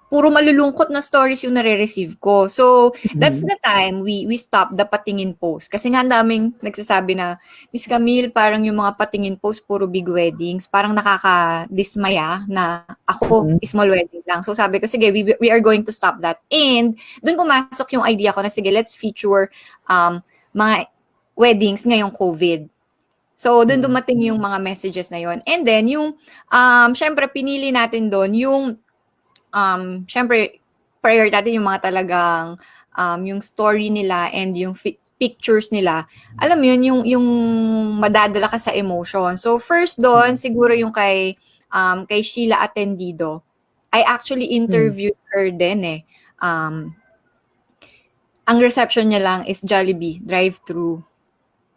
B: puro malulungkot na stories yung nare-receive ko. So, that's the time we stopped the patingin post. Kasi nga daming nagsasabi na, Miss Camille, parang yung mga patingin post, puro big weddings. Parang nakaka-dismaya na ako, small wedding lang. So, sabi ko, sige, we are going to stop that. And, dun pumasok yung idea ko na, sige, let's feature mga weddings ngayong COVID. So, dun dumating yung mga messages na yon. And then, yung, syempre, pinili natin doon yung syempre, priority natin yung mga talagang yung story nila and yung pictures nila. Alam mo yun, yung madadala ka sa emotion. So, first doon, siguro yung kay Sheila Atendido. I actually interviewed her din eh. Ang reception niya lang is Jollibee, drive-thru.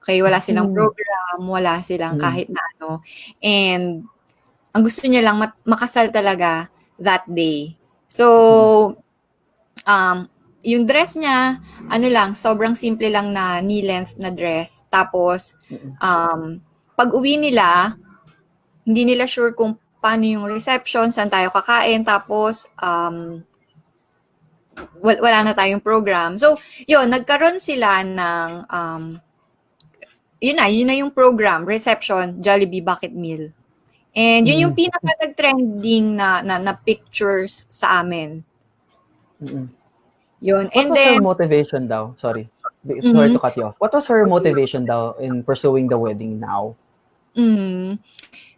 B: Okay, wala silang program, wala silang kahit na ano. And ang gusto niya lang makasal talaga that day. So, yung dress niya, sobrang simple lang na knee-length na dress. Tapos, pag uwi nila, hindi nila sure kung paano yung reception, saan tayo kakain, tapos, wala na tayong program. So, yun, nagkaroon sila ng, yun na yung program, reception, Jollibee Bucket Meal. And yun yung pinaka-nag-trending na pictures sa amin. Yun.
A: What was her motivation daw? Sorry to cut you off. What was her motivation daw in pursuing the wedding now?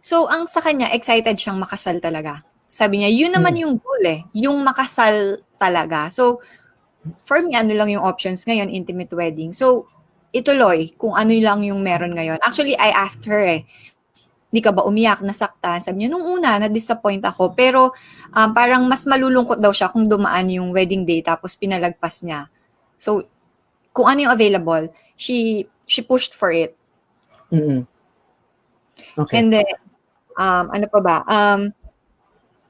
B: So, ang sa kanya, excited siyang makasal talaga. Sabi niya, yun naman yung goal eh. Yung makasal talaga. So, for me, ano lang yung options ngayon, intimate wedding. So, ituloy kung ano lang yung meron ngayon. Actually, I asked her hindi ka ba umiyak, nasaktan? Sabi niya, nung una, na-disappoint ako. Pero parang mas malulungkot daw siya kung dumaan yung wedding day tapos pinalagpas niya. So, kung ano yung available, she pushed for it.
A: Okay.
B: And then, Ano pa ba?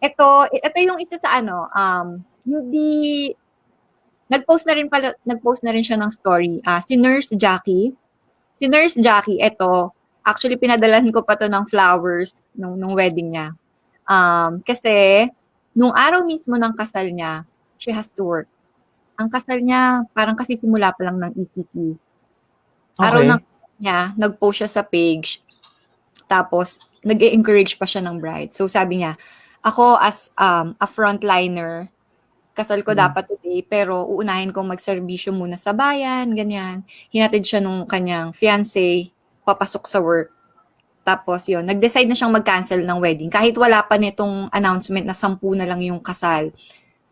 B: Ito yung isa sa ano, hindi nag-post na rin siya ng story. Si Nurse Jackie. Si Nurse Jackie, actually pinadalhan ko pa to ng flowers nung wedding niya. Kasi nung araw mismo ng kasal niya, she has to work. Ang kasal niya parang kasi simula pa lang ng ECT. Araw ng
A: Okay.
B: niya, nag-post siya sa page. Tapos nag-encourage pa siya ng bride. So sabi niya, ako as a frontliner, kasal ko
A: Mm.
B: dapat today, pero uunahin kong magserbisyo muna sa bayan, ganyan. Hinatid siya nung kanyang fiancé, papasok sa work. Tapos yun, nag-decide na siyang mag-cancel ng wedding. Kahit wala pa nitong announcement na 10 na lang yung kasal.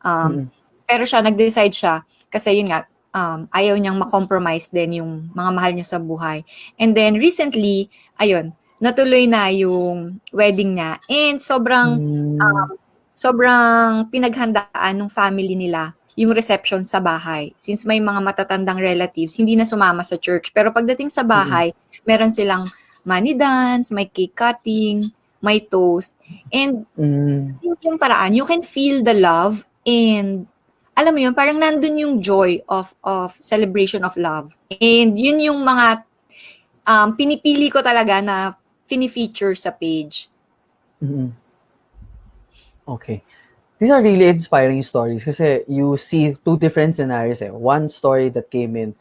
A: Mm.
B: Pero siya, nag-decide siya. Kasi yun nga, ayaw niyang ma-compromise din yung mga mahal niya sa buhay. And then recently, ayun, natuloy na yung wedding niya. And
A: Mm.
B: sobrang pinaghandaan ng family nila yung reception sa bahay. Since may mga matatandang relatives, hindi na sumama sa church. Pero pagdating sa
A: Mm.
B: bahay, meron silang money dance, may cake cutting, may toast. And
A: Mm.
B: simpleng paraan, you can feel the love and alam mo yun, parang nandun yung joy of celebration of love. And yun yung mga pinipili ko talaga na fini-feature sa page.
A: Mm. Okay. These are really inspiring stories kasi you see two different scenarios. One story that came in,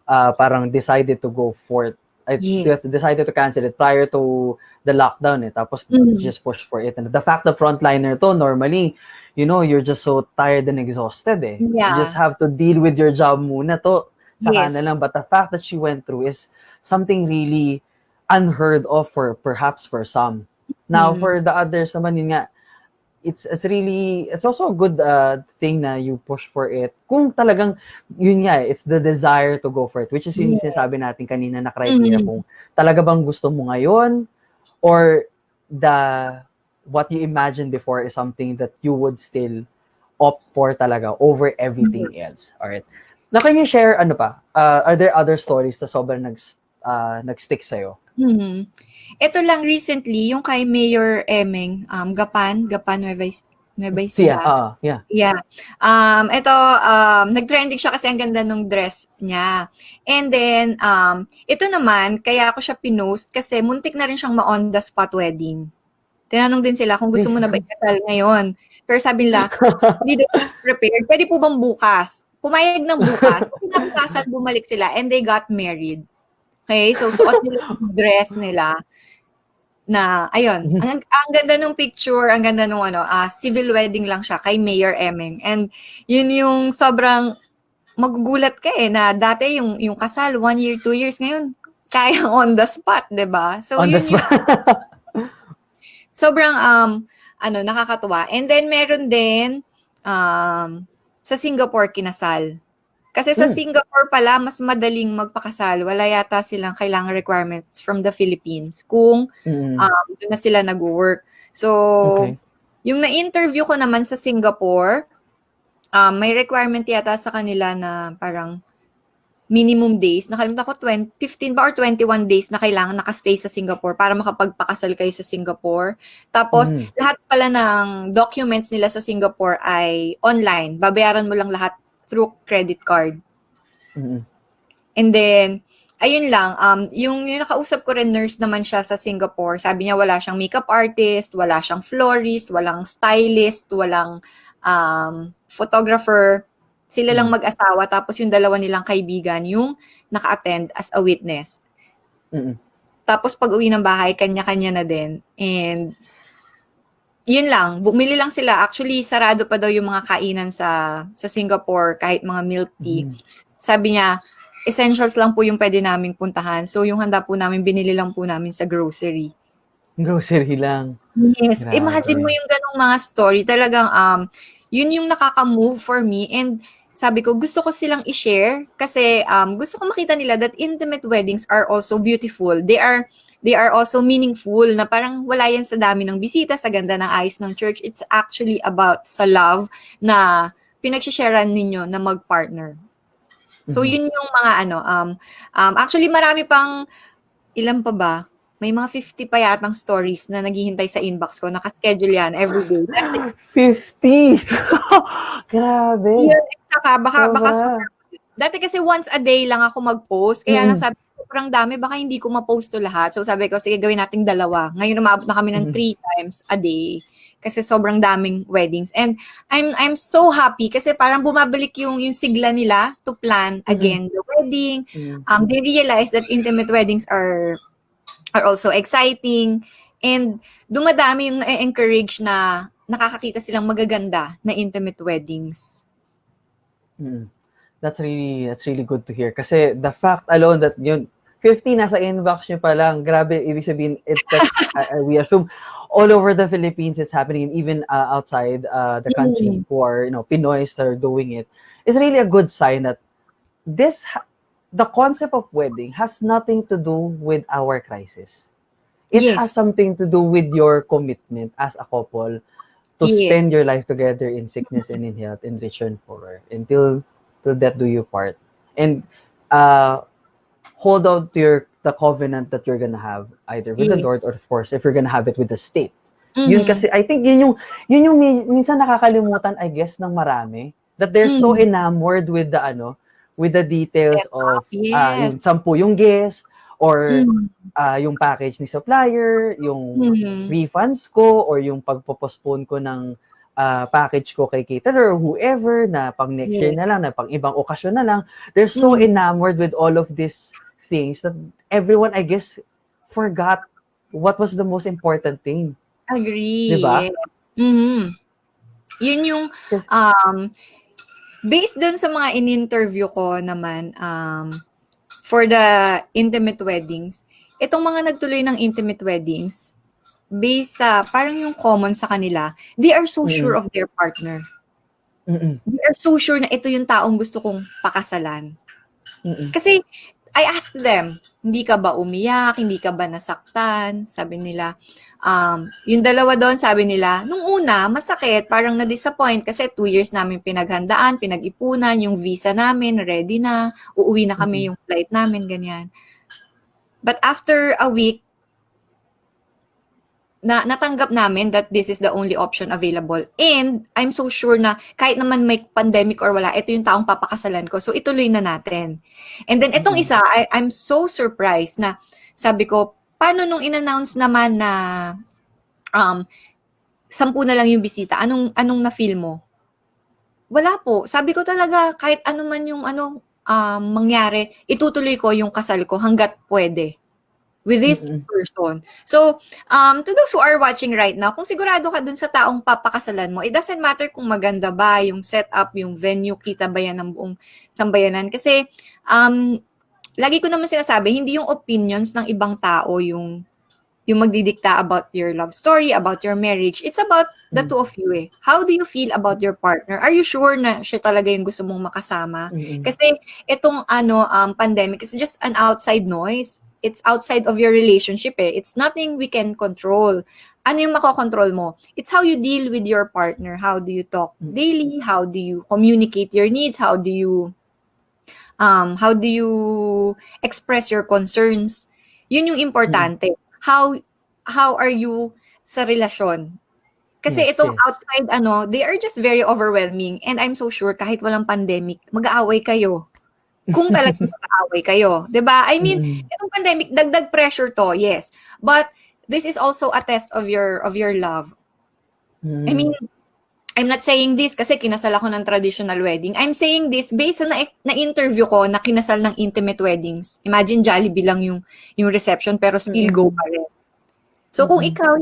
A: parang decided to go for it.
B: Yes.
A: Decided to cancel it prior to the lockdown. Tapos just push for it. And the fact that frontliner to, normally, you're just so tired and exhausted. You just
B: Yeah.
A: have to deal with your job muna to. Saka
B: Yes.
A: na lang. But the fact that she went through is something really unheard of perhaps for some. Now, for the others naman, yun nga, it's also a good thing na you push for it. Kung talagang, yun nga, it's the desire to go for it, which is yung sinasabi natin kanina na criteria kung talaga bang gusto mo ngayon or what you imagined before is something that you would still opt for talaga over everything
B: Yes.
A: else. Alright. Now, can you share, are there other stories na sobrang nag-stick sa'yo?
B: Ito lang recently, yung kay Mayor Emeng, Gapan Nueva
A: Siya,
B: Ecija.
A: yeah.
B: Yeah. Nag-trending siya kasi ang ganda nung dress niya. And then, ito naman, kaya ako siya pinost kasi muntik na rin siyang ma-on the spot wedding. Tinanong din sila kung gusto mo na ba ikasal ngayon. Pero sabi nila, hindi daw sila prepared. Pwede po bang bukas? Pumayag ng bukas. Kinabukasan, bumalik sila and they got married. Okay, so suot nila yung dress nila na, ayun, ang ganda nung picture, ang ganda nung civil wedding lang siya kay Mayor Emeng. And yun yung sobrang magugulat ka na dati yung kasal, 1 year, 2 years, ngayon, kaya on the spot, diba? So
A: On the
B: yun yung
A: spot.
B: sobrang, nakakatuwa. And then meron din, sa Singapore kinasal. Kasi sa Singapore pala, mas madaling magpakasal. Wala yata silang kailangang requirements from the Philippines kung doon na sila nag-work. So, yung na-interview ko naman sa Singapore, may requirement yata sa kanila na parang minimum days. Nakalimutan ko, 15 ba or 21 days na kailangan nakastay sa Singapore para makapagpakasal kayo sa Singapore. Tapos, lahat pala ng documents nila sa Singapore ay online. Babayaran mo lang lahat through credit card. And then, ayun lang, yung nakausap ko rin, nurse naman siya sa Singapore. Sabi niya wala siyang makeup artist, wala siyang florist, walang stylist, walang photographer. Sila lang mag-asawa, tapos yung dalawa nilang kaibigan yung naka-attend as a witness. Tapos pag uwi ng bahay, kanya-kanya na din. And yun lang, bumili lang sila. Actually, sarado pa daw yung mga kainan sa Singapore, kahit mga milk tea. Sabi niya, essentials lang po yung pwede naming puntahan. So, yung handa po namin, binili lang po namin sa grocery.
A: Grocery lang.
B: Yes.
A: Grabe.
B: Imagine mo yung ganong mga story. Talagang, yun yung nakaka-move for me. And sabi ko, gusto ko silang i-share kasi gusto ko makita nila that intimate weddings are also beautiful. They are also meaningful na parang wala yan sa dami ng bisita, sa ganda ng ayos ng church. It's actually about sa love na pinagsisharean ninyo na mag-partner. So, yun yung mga actually marami pang, ilan pa ba? may mga 50 pa yatang stories na naghihintay sa inbox ko. Naka-schedule yan everyday.
A: 50! Grabe!
B: Yun, baka
A: Sobra.
B: dati kasi once a day lang ako mag-post. Kaya lang
A: Mm.
B: sabi ko, sobrang dami, baka hindi ko ma-post to lahat. So sabi ko, sige, gawin nating 2. Ngayon umabot na kami ng 3 times a day. Kasi sobrang daming weddings. And I'm so happy kasi parang bumabalik yung sigla nila to plan again the wedding. They realize that intimate weddings are also exciting. And dumadami yung na-encourage na nakakakita silang magaganda na intimate weddings.
A: That's really good to hear. Kasi the fact alone that yun, 50 nasa inbox nyo pa lang, grabe, ibig sabihin, we assume all over the Philippines it's happening, even outside the country who are, Pinoys that are doing it. It's really a good sign that the concept of wedding has nothing to do with our crisis. It has something to do with your commitment as a couple to spend your life together in sickness and in health, in rich and poor, until death do you part. And hold out to the covenant that you're gonna have either with the Lord or of course if you're gonna have it with the state. Yun kasi I think yun yung minsan nakakalimutan I guess ng marami that they're so enamored with the details of yung 10 yung guest or yung package ni supplier, yung refunds ko or yung pagpo-postpone ko ng package ko kay caterer or whoever na pang next year na lang, na pang ibang okasyon na lang. They're so enamored with all of these things that everyone, I guess, forgot what was the most important thing.
B: Agree.
A: Diba?
B: Yun yung, based dun sa mga in-interview ko naman, for the intimate weddings, itong mga nagtuloy ng intimate weddings, based sa parang yung common sa kanila, they are so sure of their partner. They are so sure na ito yung taong gusto kong pakasalan. Kasi I asked them, hindi ka ba umiyak? Hindi ka ba nasaktan? Sabi nila, yung dalawa doon, sabi nila, nung una, masakit, parang na-disappoint kasi 2 years namin pinaghandaan, pinag-ipunan, yung visa namin, ready na, uuwi na kami yung flight namin, ganyan. But after a week, natanggap namin that this is the only option available. And I'm so sure na kahit naman may pandemic or wala, ito yung taong papakasalan ko. So ituloy na natin. And then itong isa, I'm so surprised na sabi ko, paano nung in-announce naman na 10 na lang yung bisita, anong na-feel mo? Wala po. Sabi ko talaga, kahit ano man yung mangyari, itutuloy ko yung kasal ko hanggat pwede. With this person. So, to those who are watching right now, kung sigurado ka dun sa taong papakasalan mo, it doesn't matter kung maganda ba yung setup, yung venue, kita ba yan ng buong sambayanan. Kasi, lagi ko naman sinasabi, hindi yung opinions ng ibang tao yung magdidikta about your love story, about your marriage. It's about the two of you eh. How do you feel about your partner? Are you sure na siya talaga yung gusto mong makasama? Kasi itong pandemic is just an outside noise. It's outside of your relationship eh. It's nothing we can control. Ano yung makokontrol mo? It's how you deal with your partner. How do you talk daily? How do you communicate your needs? How do you express your concerns? Yun yung importante. How are you sa relasyon? Kasi itong outside they are just very overwhelming and I'm so sure kahit walang pandemic, mag-aaway kayo. Kung talagang mag-aaway kayo, 'di ba? I mean, itong pandemic dagdag pressure to, yes. But this is also a test of your love. I mean, I'm not saying this kasi kinasal ako ng traditional wedding. I'm saying this based sa na-interview ko na kinasal ng intimate weddings. Imagine Jollibee lang yung reception pero still go pa rin. So kung ikaw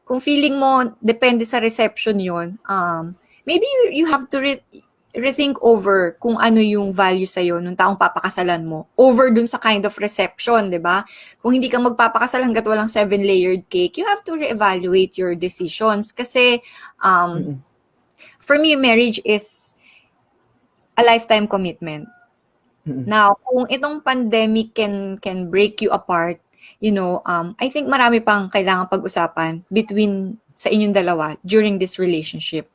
B: kung feeling mo depende sa reception yon, maybe you have to rethink over kung ano yung value sa'yo nung taong papakasalan mo over dun sa kind of reception, di ba? Kung hindi ka magpapakasal hanggat walang 7-layered cake, you have to reevaluate your decisions kasi for me, marriage is a lifetime commitment. Now, kung itong pandemic can break you apart, I think marami pang kailangan pag-usapan between sa inyong dalawa during this relationship.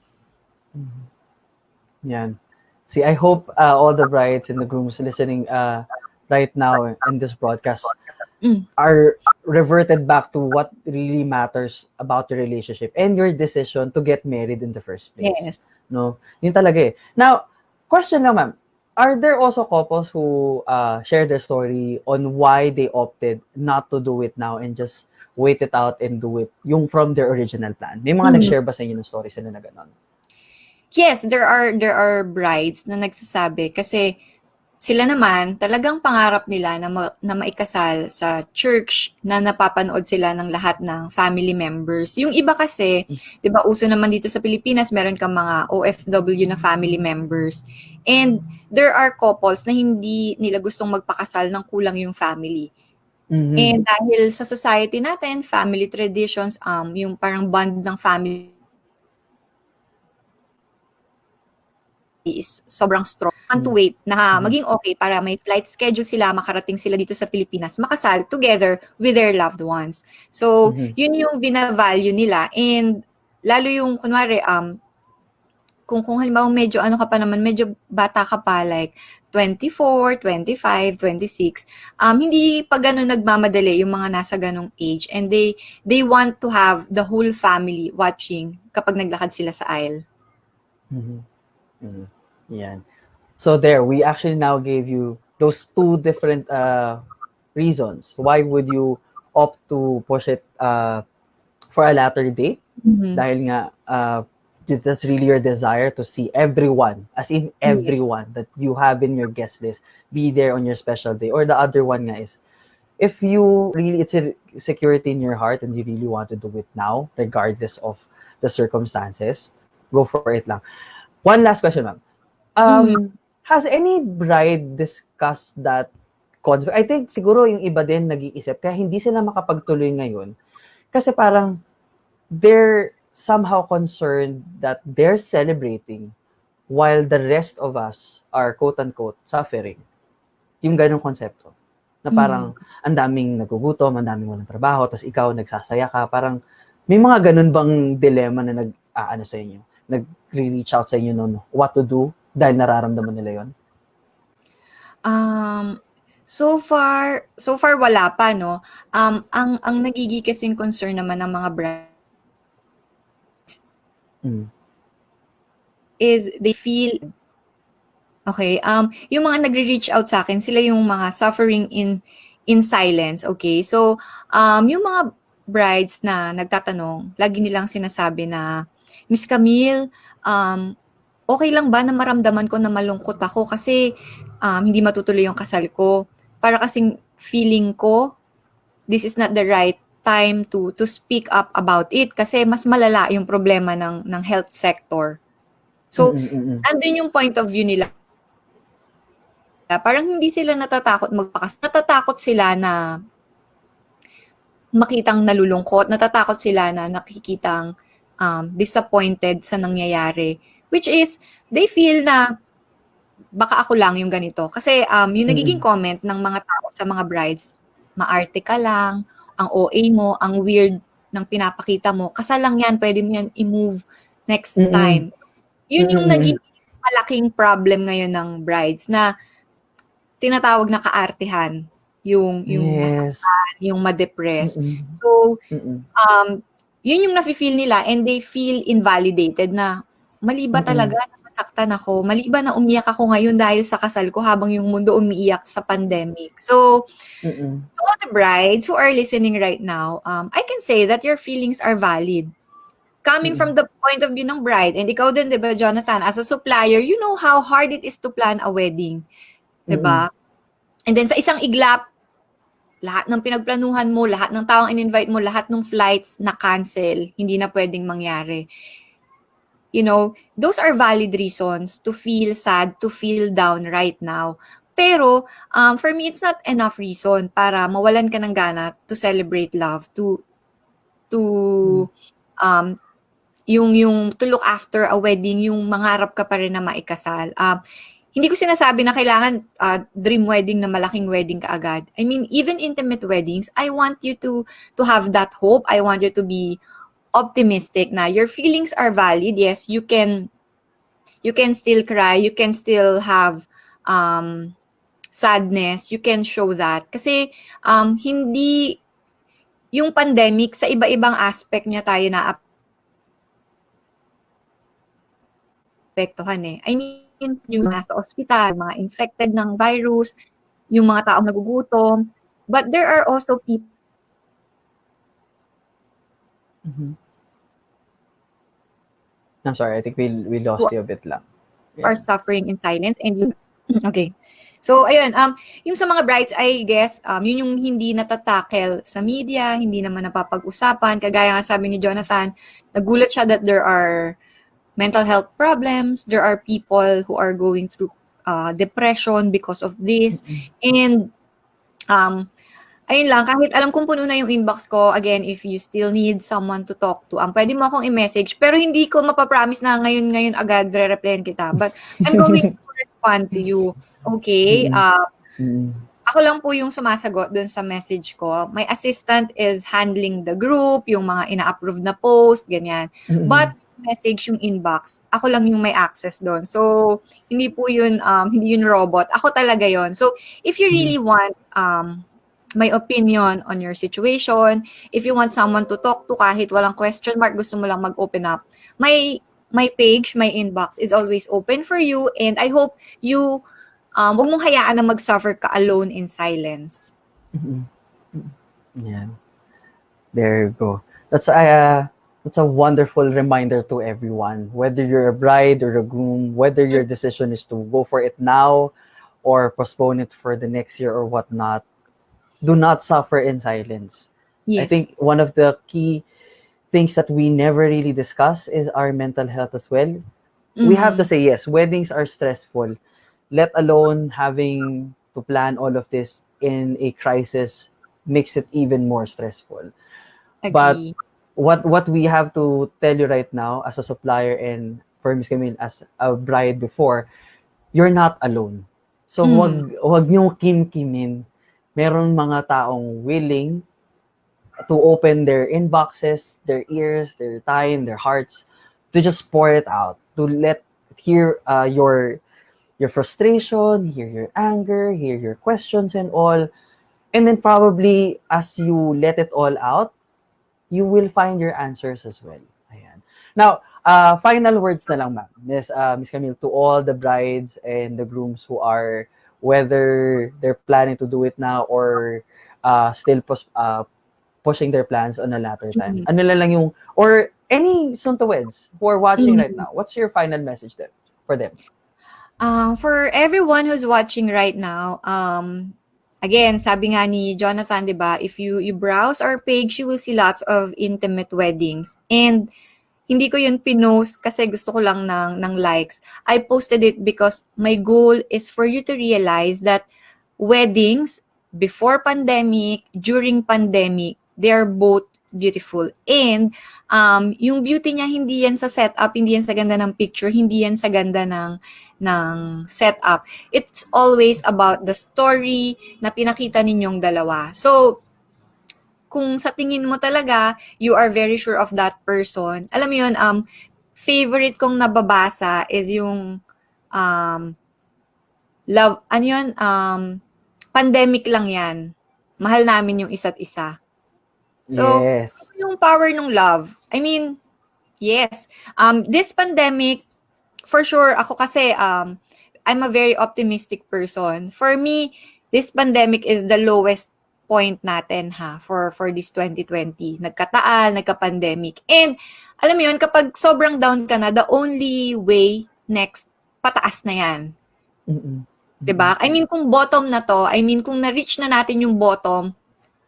A: Yan. See, I hope all the brides and the grooms listening right now in this broadcast are reverted back to what really matters about the relationship and your decision to get married in the first place.
B: Yes.
A: No? Yun talaga eh. Now, question lang ma'am, are there also couples who share their story on why they opted not to do it now and just wait it out and do it yung from their original plan? May mga nag-share ba sa inyo ng story sila na gano'n?
B: Yes, there are brides na nagsasabi kasi sila naman talagang pangarap nila na maikasal sa church na napapanood sila ng lahat ng family members. Yung iba kasi, 'di ba, uso naman dito sa Pilipinas, meron kang mga OFW na family members. And there are couples na hindi nila gustong magpakasal ng kulang yung family. And dahil sa society natin, family traditions, yung parang bond ng family is sobrang strong. Want to wait na maging okay para may flight schedule sila, makarating sila dito sa Pilipinas, makasal together with their loved ones. So, yun yung binavalue nila. And lalo yung, kunwari, kung halimbawa medyo ano ka pa naman, medyo bata ka pa, like 24, 25, 26, hindi pa ganun nagmamadali yung mga nasa ganung age. And they want to have the whole family watching kapag naglakad sila sa aisle.
A: Yan. So there, we actually now gave you those two different reasons. Why would you opt to push it for a latter date? Dahil nga, that's really your desire to see everyone, as in everyone that you have in your guest list, be there on your special day. Or the other one nga is, if you really, it's a security in your heart and you really want to do it now, regardless of the circumstances, go for it lang. One last question, ma'am. Has any bride discussed that concept? I think siguro yung iba din nag-iisip kaya hindi sila makapagtuloy ngayon kasi parang they're somehow concerned that they're celebrating while the rest of us are quote-unquote suffering. Yung ganong konsepto. Na parang ang daming nagugutom, ang daming walang trabaho, tapos ikaw nagsasaya ka. Parang may mga ganun bang dilemma na nag-aano sa inyo? Nag-reach out sa inyo no, what to do dahil nararamdaman nila yon?
B: So far wala pa, no. Ang nagiging kasing concern naman ng mga brides is they feel okay. Yung mga nagre-reach out sa akin, sila yung mga suffering in silence, okay? So, yung mga brides na nagtatanong, lagi nilang sinasabi na, Miss Camille, okay lang ba na maramdaman ko na malungkot ako kasi hindi matutuloy yung kasal ko? Para kasing feeling ko, this is not the right time to speak up about it kasi mas malala yung problema ng health sector. So, andun yung point of view nila. Parang hindi sila natatakot magpakasal. Natatakot sila na makitang nalulungkot. Natatakot sila na nakikitang disappointed sa nangyayari. Which is, they feel na baka ako lang yung ganito. Kasi yung nagiging comment ng mga tao sa mga brides, maarte ka lang, ang OA mo, ang weird ng pinapakita mo. Kasal lang yan, pwede mo yan i-move next time. Yun yung naging malaking problem ngayon ng brides na tinatawag na kaartehan. Yung masaktan, yung ma-depress. So, yun yung nafe-feel nila and they feel invalidated na mali ba talaga na masaktan ako? Mali ba na umiyak ako ngayon dahil sa kasal ko habang yung mundo umiiyak sa pandemic? So, to all the brides who are listening right now, I can say that your feelings are valid. Coming from the point of view ng bride, and ikaw din, di ba, Jonathan, as a supplier, you know how hard it is to plan a wedding. Di ba? And then sa isang iglap, lahat ng pinagplanuhan mo, lahat ng taong in-invite mo, lahat ng flights na cancel, hindi na pwedeng mangyari. You know, those are valid reasons to feel sad, to feel down right now. Pero, for me, it's not enough reason para mawalan ka ng gana to celebrate love, to look after a wedding, yung mangarap ka pa rin na maikasal. Hindi ko sinasabi na kailangan dream wedding na malaking wedding ka agad. I mean, even intimate weddings, I want you to have that hope. I want you to be optimistic na your feelings are valid. Yes, you can still cry, you can still have sadness, you can show that. Kasi hindi yung pandemic sa iba-ibang aspect niya tayo naapektuhan eh. I mean, yung nasa ospital, mga infected ng virus, yung mga taong nagugutom. But there are also people
A: I'm sorry, I think we lost you a bit lang.
B: are suffering in silence and you okay. So ayun, yung sa mga brides, I guess yun yung hindi natatakel sa media, hindi naman napapag-usapan. Kagaya nga sabi ni Jonathan, nagulat siya that there are mental health problems, there are people who are going through depression because of this. And ayun lang, kahit alam kong puno na yung inbox ko, again, if you still need someone to talk to, pwede mo akong i-message. Pero hindi ko mapapromise na ngayon agad re-replyan kita. But I'm going to respond to you. Okay? Ako lang po yung sumasagot dun sa message ko. My assistant is handling the group, yung mga ina-approve na post, ganyan. But message yung inbox, ako lang yung may access doon. So, hindi po yun, hindi yun robot. Ako talaga yon. So, if you really want my opinion on your situation, if you want someone to talk to kahit walang question mark, gusto mo lang mag-open up, my page, my inbox is always open for you, and I hope you wag mong hayaan na mag-suffer ka alone in silence.
A: Yeah. There you go. That's a wonderful reminder to everyone, whether you're a bride or a groom, whether your decision is to go for it now or postpone it for the next year or whatnot. Do not suffer in silence.
B: Yes.
A: I think one of the key things that we never really discuss is our mental health as well. We have to say yes, weddings are stressful, let alone having to plan all of this in a crisis makes it even more stressful.
B: Agree.
A: But what we have to tell you right now as a supplier and for Miss Camille as a bride before, you're not alone. So wag niyo kimkimin. Meron mga taong willing to open their inboxes, their ears, their time, their hearts to just pour it out, to hear your frustration, hear your anger, hear your questions and all. And then probably as you let it all out, you will find your answers as well. Ayan. Now, final words na lang, ma'am. Miss Camille, to all the brides and the grooms who are, whether they're planning to do it now or still pushing their plans on a later time. Ano lang yung, or any soon-to-weds who are watching right now, what's your final message for them?
B: For everyone who's watching right now, again, sabi nga ni Jonathan, 'di ba, if you browse our page, you will see lots of intimate weddings. And hindi ko yun pinost kasi gusto ko lang ng likes. I posted it because my goal is for you to realize that weddings before pandemic, during pandemic, they are both beautiful. And yung beauty niya, hindi yan sa setup, hindi yan sa ganda ng picture, hindi yan sa ganda ng setup. It's always about the story na pinakita ninyong dalawa. So, kung sa tingin mo talaga, you are very sure of that person, alam mo yun, favorite kong nababasa is yung love, ano yun, pandemic lang yan. Mahal namin yung isa't isa. So,
A: yes.
B: yung power ng love. I mean, yes. This pandemic, for sure, ako kasi, I'm a very optimistic person. For me, this pandemic is the lowest point natin for this 2020. Nagkataal, nagka-pandemic. And, alam mo yun, kapag sobrang down ka na, the only way next, pataas na yan. Diba? I mean, kung bottom na to, I mean, kung na-reach na natin yung bottom,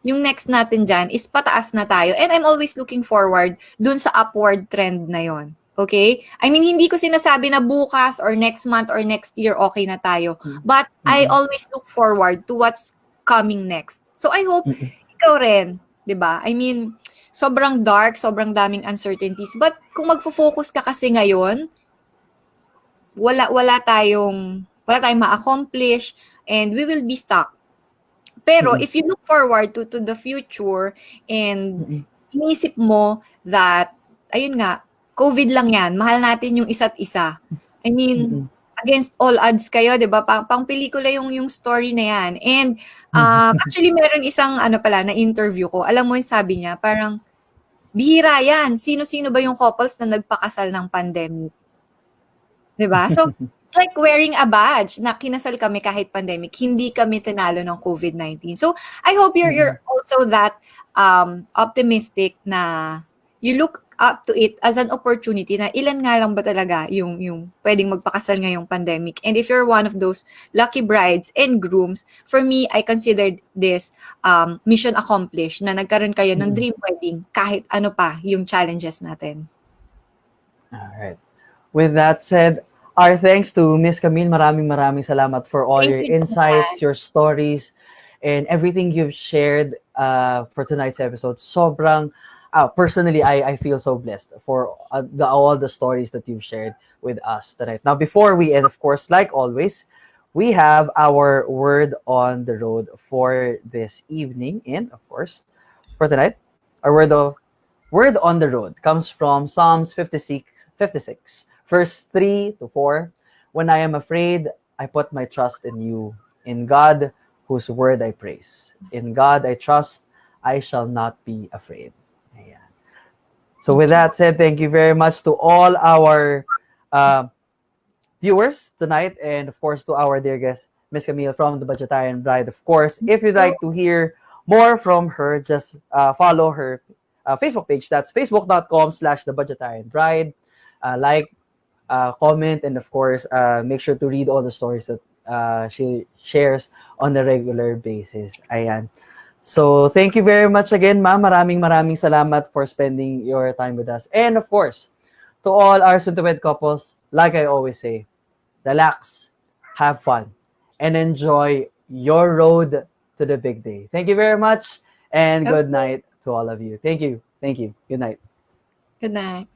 B: yung next natin dyan is pataas na tayo. And I'm always looking forward dun sa upward trend na yon. Okay? I mean, hindi ko sinasabi na bukas or next month or next year okay na tayo. But I always look forward to what's coming next. So I hope ikaw rin, 'di ba? I mean, sobrang dark, sobrang daming uncertainties. But kung magfo-focus ka kasi ngayon, wala tayong ma-accomplish and we will be stuck. Pero if you look forward to the future and inisip mo that ayun nga, COVID lang 'yan, mahal natin yung isa't isa. I mean, against all odds kayo, 'di ba? Pang pelikula yung story na 'yan. And actually meron isang ano pala na interview ko. Alam mo yung sabi niya, parang bihira 'yan. Sino-sino ba yung couples na nagpakasal ng pandemic? 'Di ba? So, it's like wearing a badge na kinasal kami kahit pandemic. Hindi kami tinalo ng COVID-19. So, I hope you're also that optimistic na you look up to it as an opportunity na ilan nga lang ba talaga yung pwedeng magpakasal ngayong pandemic. And if you're one of those lucky brides and grooms, for me, I considered this mission accomplished na nagkaroon kayo ng dream wedding kahit ano pa yung challenges natin.
A: Alright. With that said, our thanks to Miss Camille. Maraming salamat for all
B: Thank
A: your
B: you,
A: insights, your stories, and everything you've shared for tonight's episode. Sobrang, personally, I feel so blessed for all the stories that you've shared with us tonight. Now, before we end, of course, like always, we have our word on the road for this evening. And, of course, for tonight, our word on the road comes from Psalms 56, verse 3 to 4. When I am afraid, I put my trust in you. In God, whose word I praise. In God I trust, I shall not be afraid. Ayan. So with that said, thank you very much to all our viewers tonight, and of course to our dear guest, Miss Camille from the Budgetarian Bride. Of course, if you'd like to hear more from her, just follow her Facebook page. That's facebook.com/thebudgetarianbride. Like, comment, and of course, make sure to read all the stories that she shares on a regular basis. Ayan. So, thank you very much again, ma'am. Maraming salamat for spending your time with us. And of course, to all our soon-to-wed couples, like I always say, relax, have fun, and enjoy your road to the big day. Thank you very much, and good night to all of you. Thank you. Good night.
B: Good night.